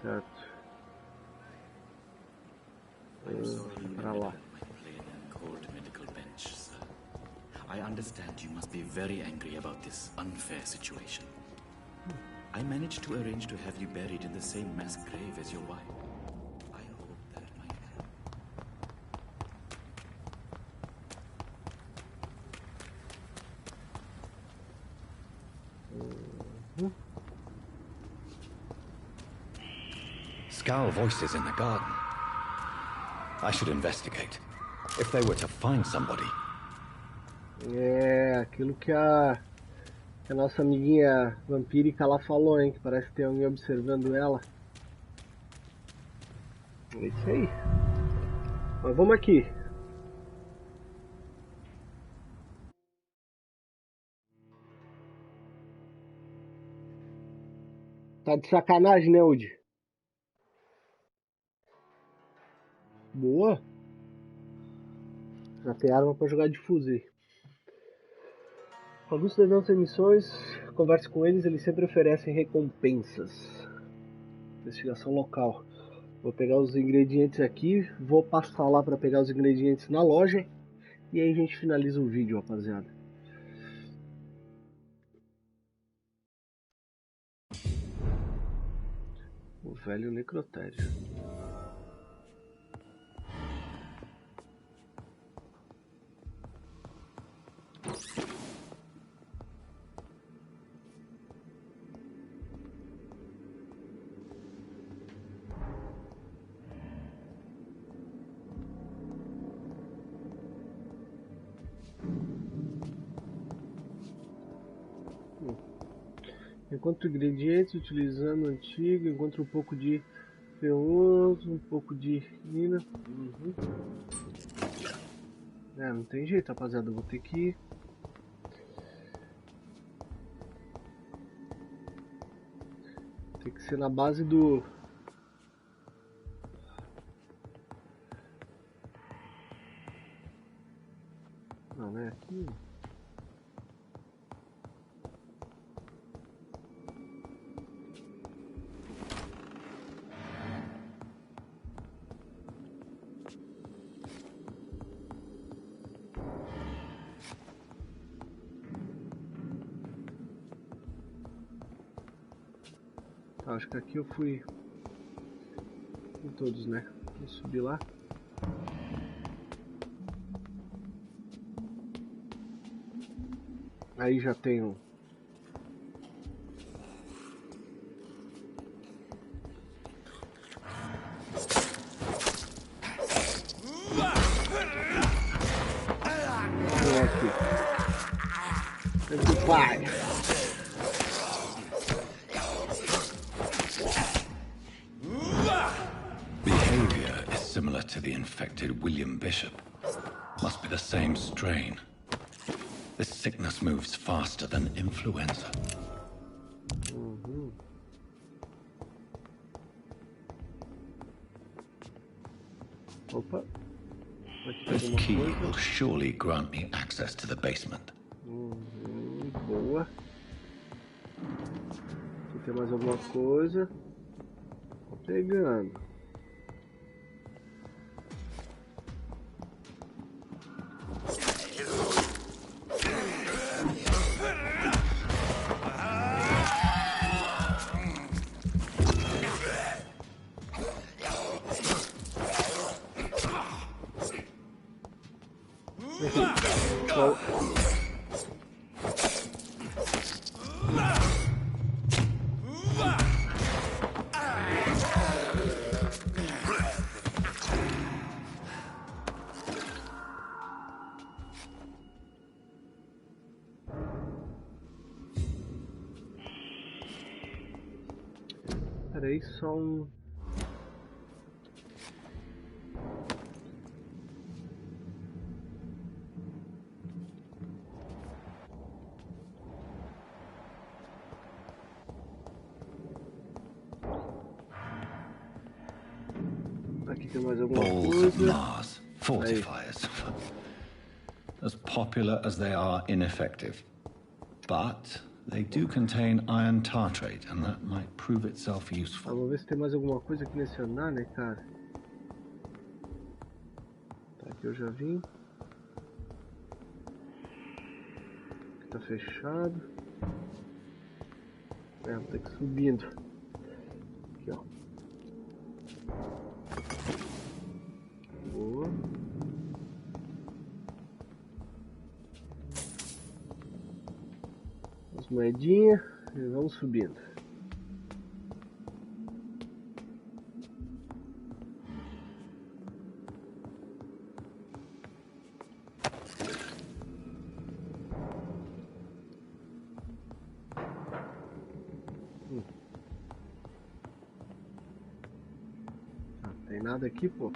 Speaker 1: Certo. Pra lá.
Speaker 14: I understand you must be very angry about this unfair situation. I managed to arrange to have you buried in the same mass grave as your wife. I hope that might help.
Speaker 3: Scowl voices in the garden. I should investigate. If they were to find somebody.
Speaker 1: É, aquilo que a nossa amiguinha vampírica lá falou, hein? Que parece que tem alguém observando ela. É isso aí. Mas vamos aqui. Tá de sacanagem, né, Udi? Boa. Já tem arma pra jogar de fuzil. Alguns das nossas missões, converse com eles sempre oferecem recompensas. Investigação local. Vou pegar os ingredientes aqui, vou passar lá para pegar os ingredientes na loja e aí a gente finaliza o vídeo, rapaziada. O velho necrotério. Encontro ingredientes utilizando o antigo, encontro um pouco de ferroso, um pouco de mina. É, não tem jeito, rapaziada, eu vou ter que... Tem que ser na base do... Não, não é aqui. Acho que aqui eu fui Em todos, né? Vou subir lá. Aí já tenho. Aqui. Pai.
Speaker 3: Behavior is similar to the infected William Bishop. Must be the same strain. This sickness moves faster than influenza.
Speaker 1: Opa.
Speaker 3: This key will surely grant me access to the basement.
Speaker 1: Boa. Aqui tem mais alguma coisa. Tô pegando. Peraí, só um... Aqui tem mais alguma
Speaker 3: Balls of
Speaker 1: coisa.
Speaker 3: Mars, fortifiers. As popular as they are ineffective. But they do contain iron tartrate, and that might prove itself useful.
Speaker 1: Vamos ver se tem mais alguma coisa aqui nesse andar, né, cara? Tá, aqui eu já vim. Aqui tá fechado. É, vou ter que ir subindo. Aqui, ó. Boa. As moedinhas e vamos subindo. Não tem nada aqui, pô.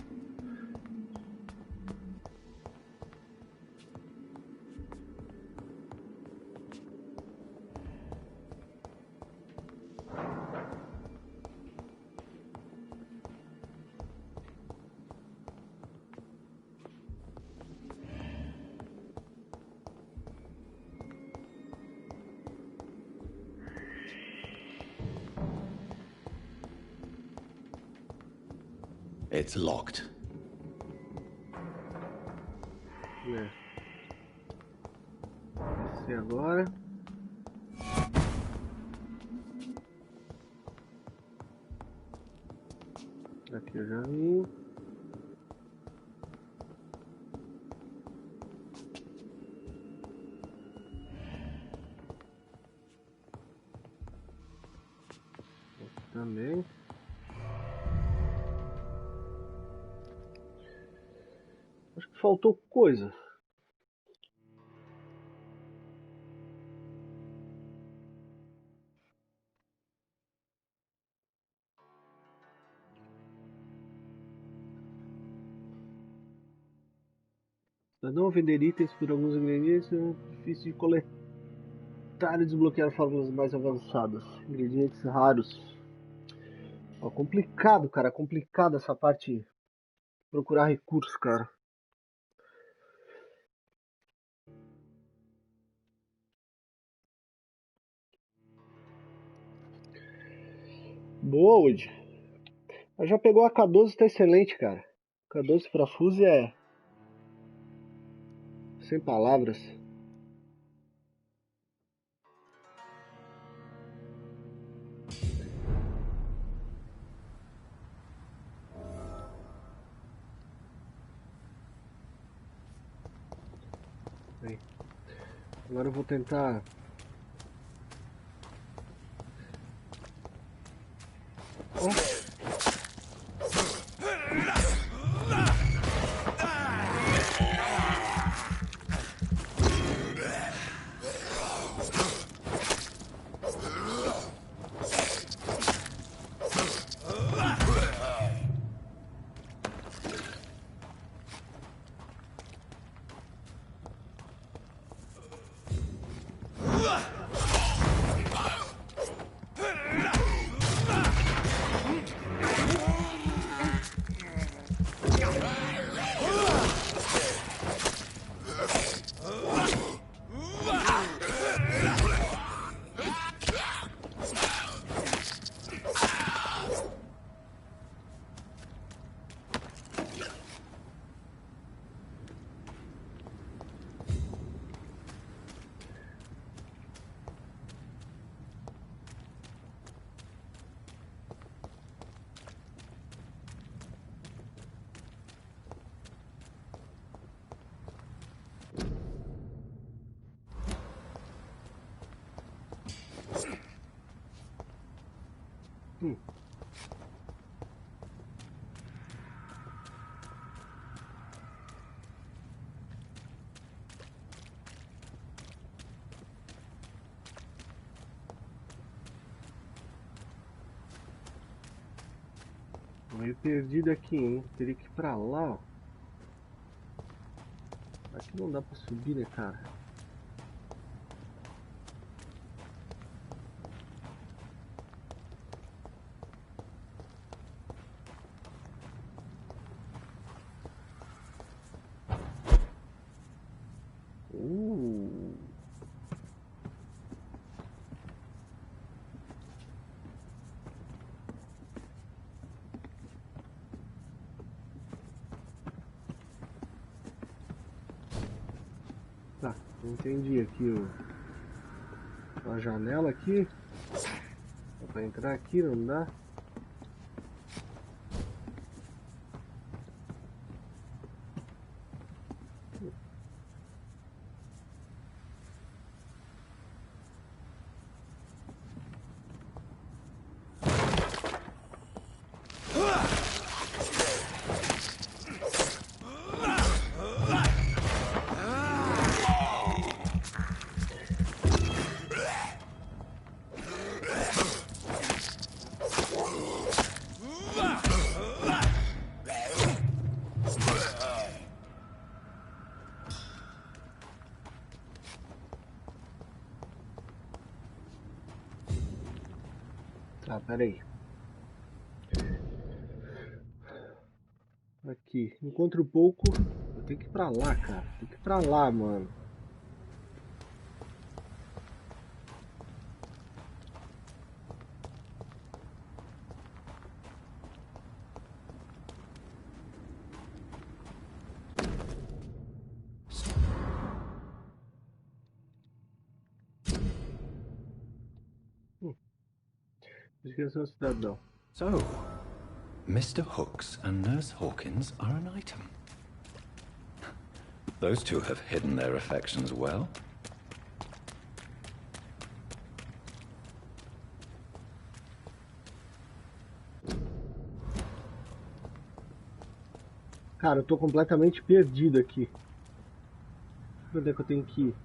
Speaker 3: It's locked.
Speaker 1: É. Descer agora. Aqui eu já vim. Aqui também. Acho que faltou coisa. Não vender itens por alguns ingredientes é difícil de coletar e desbloquear fórmulas mais avançadas. Ingredientes raros. Ó, complicado, cara. Complicado essa parte. Procurar recursos, cara. Boa, Wood. Ela já pegou a K12, tá excelente, cara. K12 pra Fuse é... sem palavras. Bem, agora eu vou tentar... Tô meio perdido aqui, hein? Teria que ir pra lá, ó. Aqui não dá pra subir, né, cara? Tá, entendi aqui a janela aqui. Dá pra entrar aqui, não dá? Tá, peraí. Aqui, encontro pouco. Eu tenho que ir pra lá, cara. Tem que ir pra lá, mano. Esqueça, cidadão.
Speaker 3: So, Mr. Hooks and Nurse Hawkins are an item. Those two have hidden their affections well.
Speaker 1: Cara, eu tô completamente perdido aqui. Onde é que eu tenho que ir?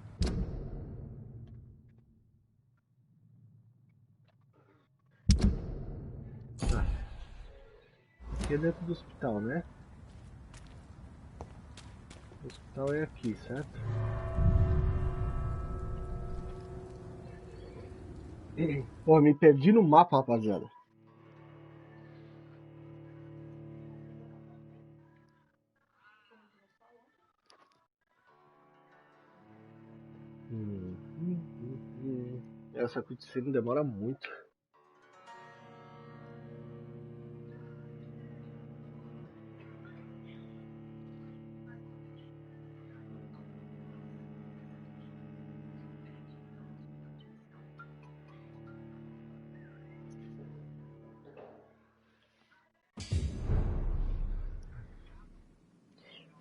Speaker 1: Aqui é dentro do hospital, né? O hospital é aqui, certo? Pô, me perdi no mapa, rapaziada. Essa cutscene demora muito.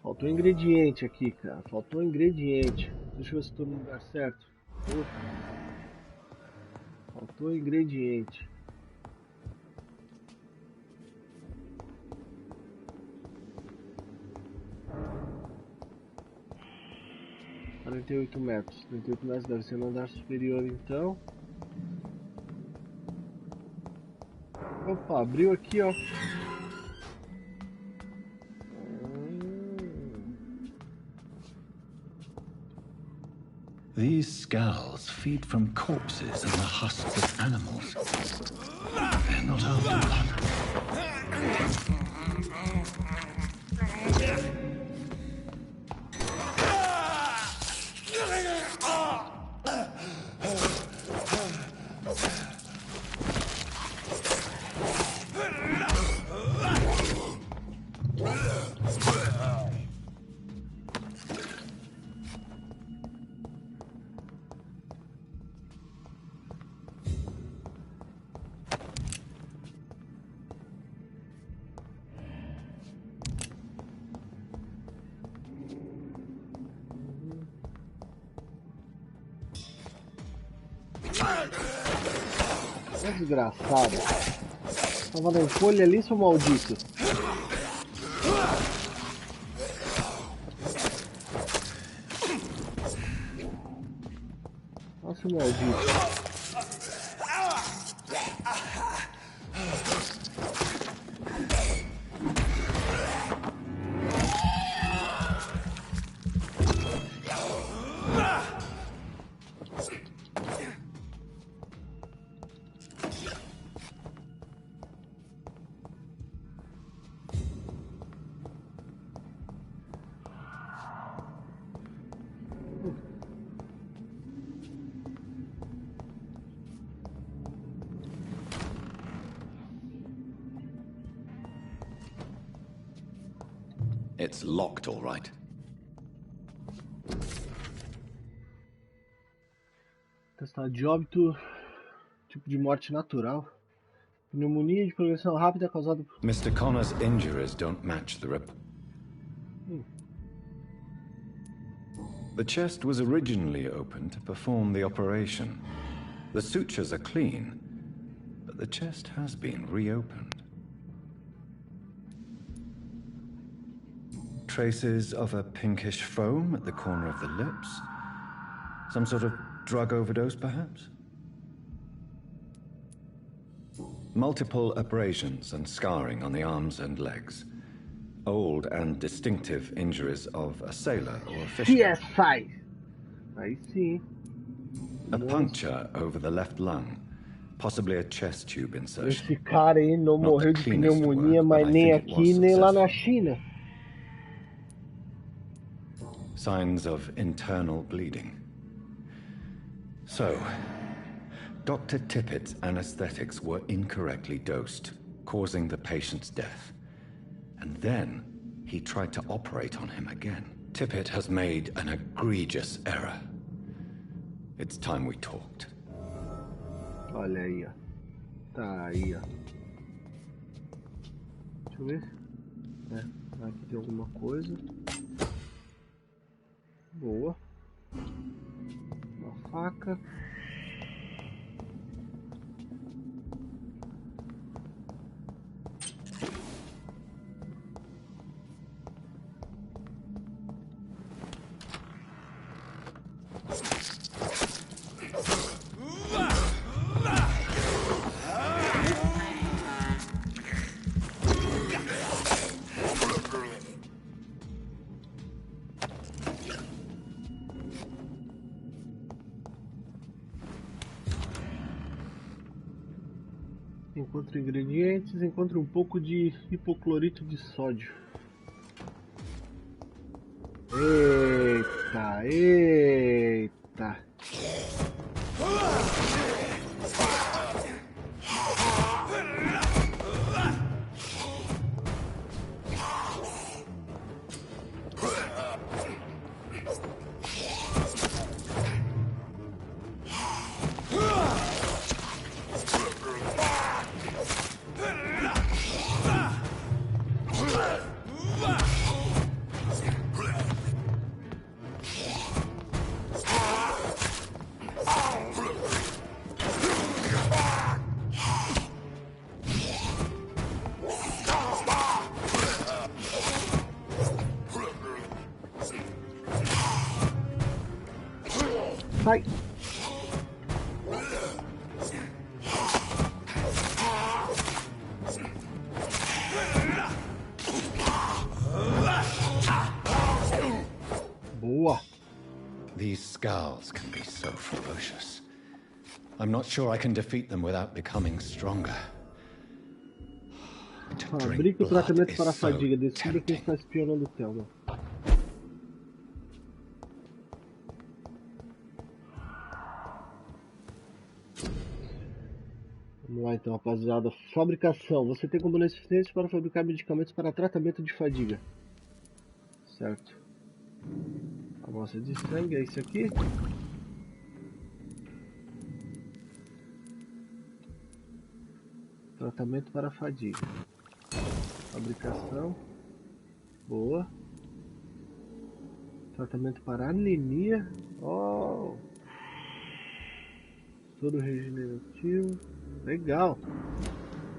Speaker 1: Faltou ingrediente aqui, cara. Faltou ingrediente. Deixa eu ver se estou no lugar certo. Faltou ingrediente. $48 metros. 38 metros deve ser no andar superior, então. Opa, abriu aqui, ó.
Speaker 3: These skulls feed from corpses and the husks of animals. They're not after blood.
Speaker 1: Desgraçado. Tava na encolha ali, seu maldito. Nossa, maldito.
Speaker 3: It's locked, all right.
Speaker 1: Testado de óbito, tipo de morte natural. Pneumonia de progressão rápida causada por...
Speaker 3: Mr. Connor's injuries don't match the The chest was originally open to perform the operation. The sutures are clean, but the chest has been reopened. Traces of a pinkish foam at the corner of the lips. Some sort of drug overdose, perhaps? Multiple abrasions and scarring on the arms and legs. Old and distinctive injuries of a sailor or a fisherman.
Speaker 1: PS5. I see.
Speaker 3: A puncture over the left lung. Possibly a chest tube insertion.
Speaker 1: Esse cara aí não morreu de pneumonia, mas nem aqui, nem lá na China.
Speaker 3: Signs of internal bleeding. So, Dr. Tippett's anesthetics were incorrectly dosed, causing the patient's death. And then, he tried to operate on him again. Tippett has made an egregious error. It's time we talked.
Speaker 1: Olha aí, ó. Tá aí, ó. Deixa eu ver. Aqui tem alguma coisa. Boa. Uma faca. Encontre ingredientes, encontre um pouco de hipoclorito de sódio. Eita, eita. sai. Boa.
Speaker 3: These skulls can be so ferocious. I'm not sure I can defeat them without becoming stronger.
Speaker 1: Fabrica o tratamento para a fadiga. Descubra quem está espionando o Thelma. Vamos lá então, rapaziada. Fabricação. Você tem componentes suficientes para fabricar medicamentos para tratamento de fadiga. Certo. Amostra de sangue é isso aqui. Tratamento para fadiga. Fabricação. Boa. Tratamento para anemia. Oh. Soro regenerativo. Legal.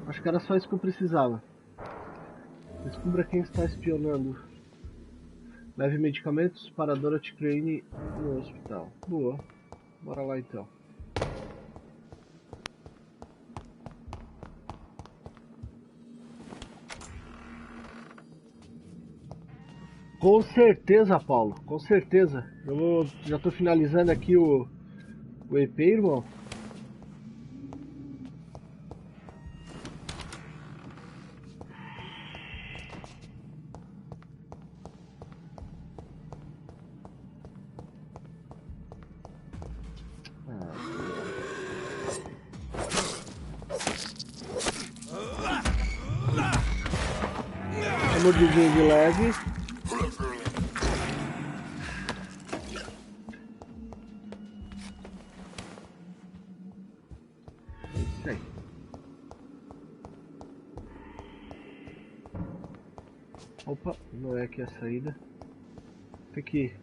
Speaker 1: Acho que era só isso que eu precisava. Descubra quem está espionando. Leve medicamentos para Dorothy Crane no hospital. Boa. Bora lá então. Com certeza, Paulo. Com certeza. Já estou finalizando aqui o EP, irmão. Mordidinha de leve. Isso aí. Opa, não é aqui a saída. Tem que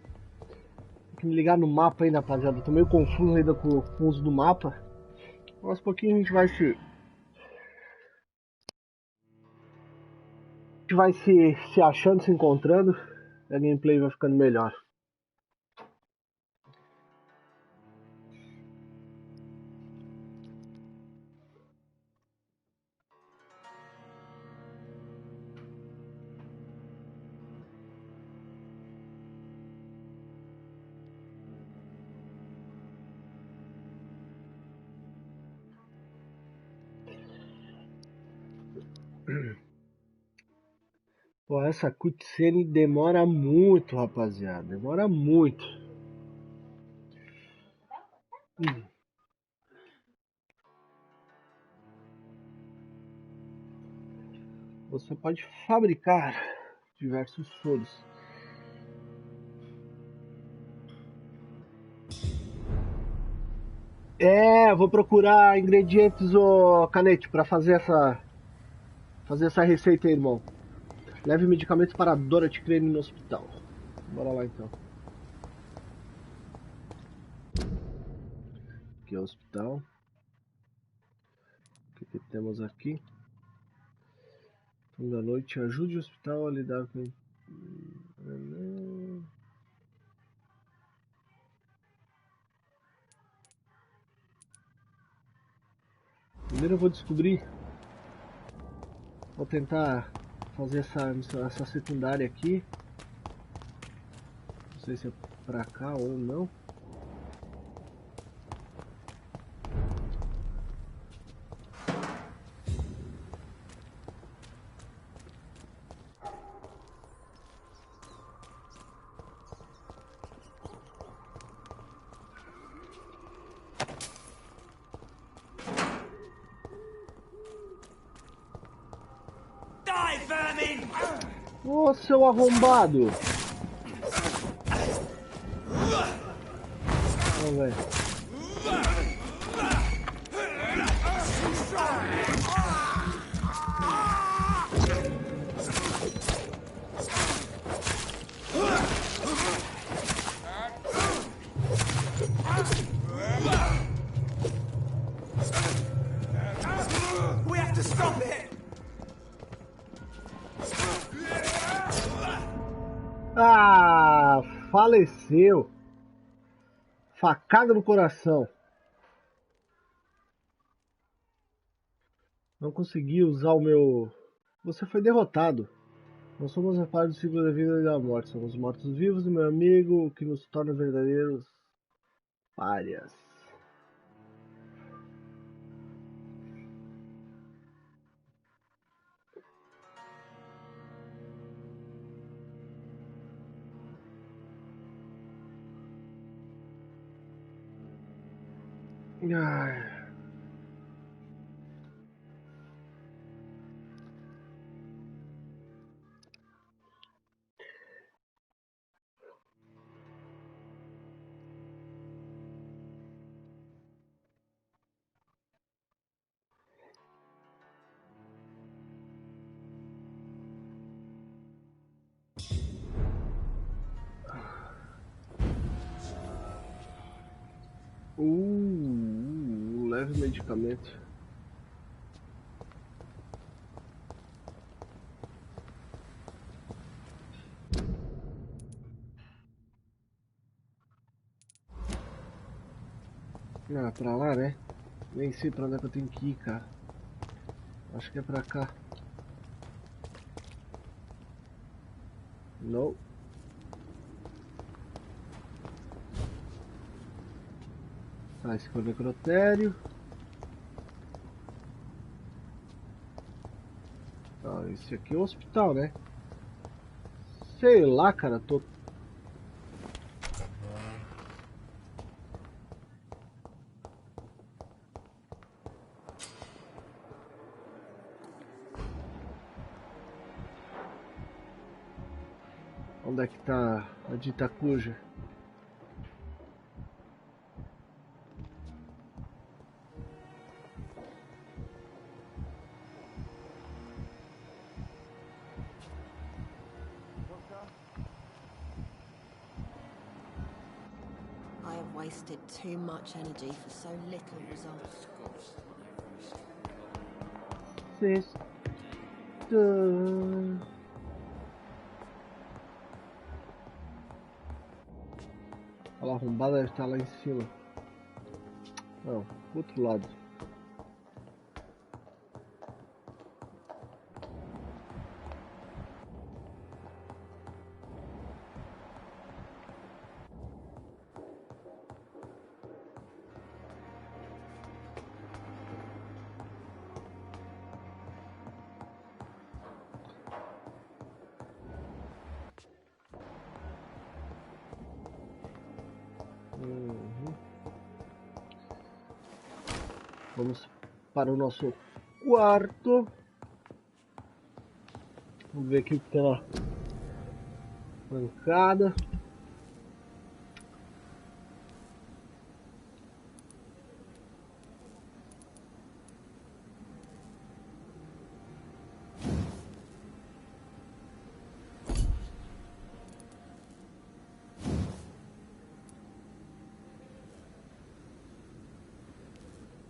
Speaker 1: me ligar no mapa aí, rapaziada. Tô meio confuso ainda com o uso do mapa. Aos pouquinhos a gente vai se achando, se encontrando, e a gameplay vai ficando melhor. Pô, essa cutscene demora muito, rapaziada. Demora muito. Você pode fabricar diversos soros. Vou procurar ingredientes, ô Canete, para fazer essa receita aí, irmão. Leve medicamentos para Dorothy Crane no hospital. Bora lá então. Aqui é o hospital. O que temos aqui? Turno da noite. Ajude o hospital a lidar com... Primeiro eu vou descobrir. Vou tentar fazer essa secundária aqui. Não sei se é pra cá ou não. Ô, seu arrombado! Vamos ver.
Speaker 2: We have to stop it!
Speaker 1: Ah, faleceu. facada no coração. Não consegui usar o meu... Você foi derrotado. Não somos a parte do ciclo da vida e da morte. Somos mortos-vivos do meu amigo, o que nos torna verdadeiros párias. Ai... leve medicamento. Ah, pra lá, né? Nem sei pra onde é que eu tenho que ir, cara. Acho que é pra cá. Não. Tá, esse foi o necrotério. Tá, esse aqui é o hospital, né? Sei lá, cara, tô... Onde é que tá a dita cuja?
Speaker 15: I have wasted too much energy for so little result. Aquela arrombada deve estar lá em cima. Não, do outro lado. Vamos para o nosso quarto. Vamos ver aqui o que tem na bancada.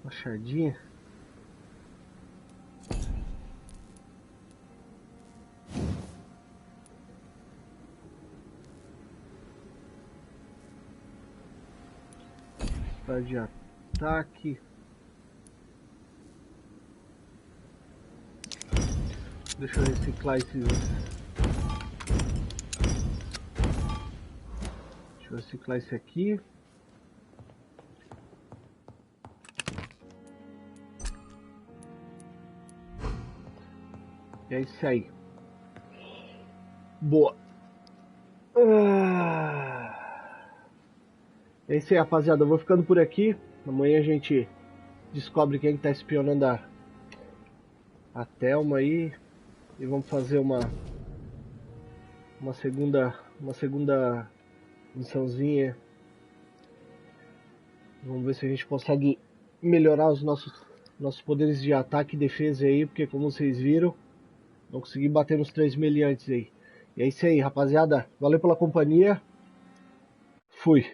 Speaker 15: Machadinha. Para de ataque. Deixa eu reciclar esses. Deixa eu reciclar esse aqui. É isso aí. Boa. É isso aí, rapaziada. Eu vou ficando por aqui. Amanhã a gente descobre quem tá espionando a Thelma aí. E vamos fazer uma segunda missãozinha. Vamos ver se a gente consegue melhorar os nossos poderes de ataque e defesa aí. Porque como vocês viram, não consegui bater nos 3 meliantes aí. E é isso aí, rapaziada. Valeu pela companhia. Fui.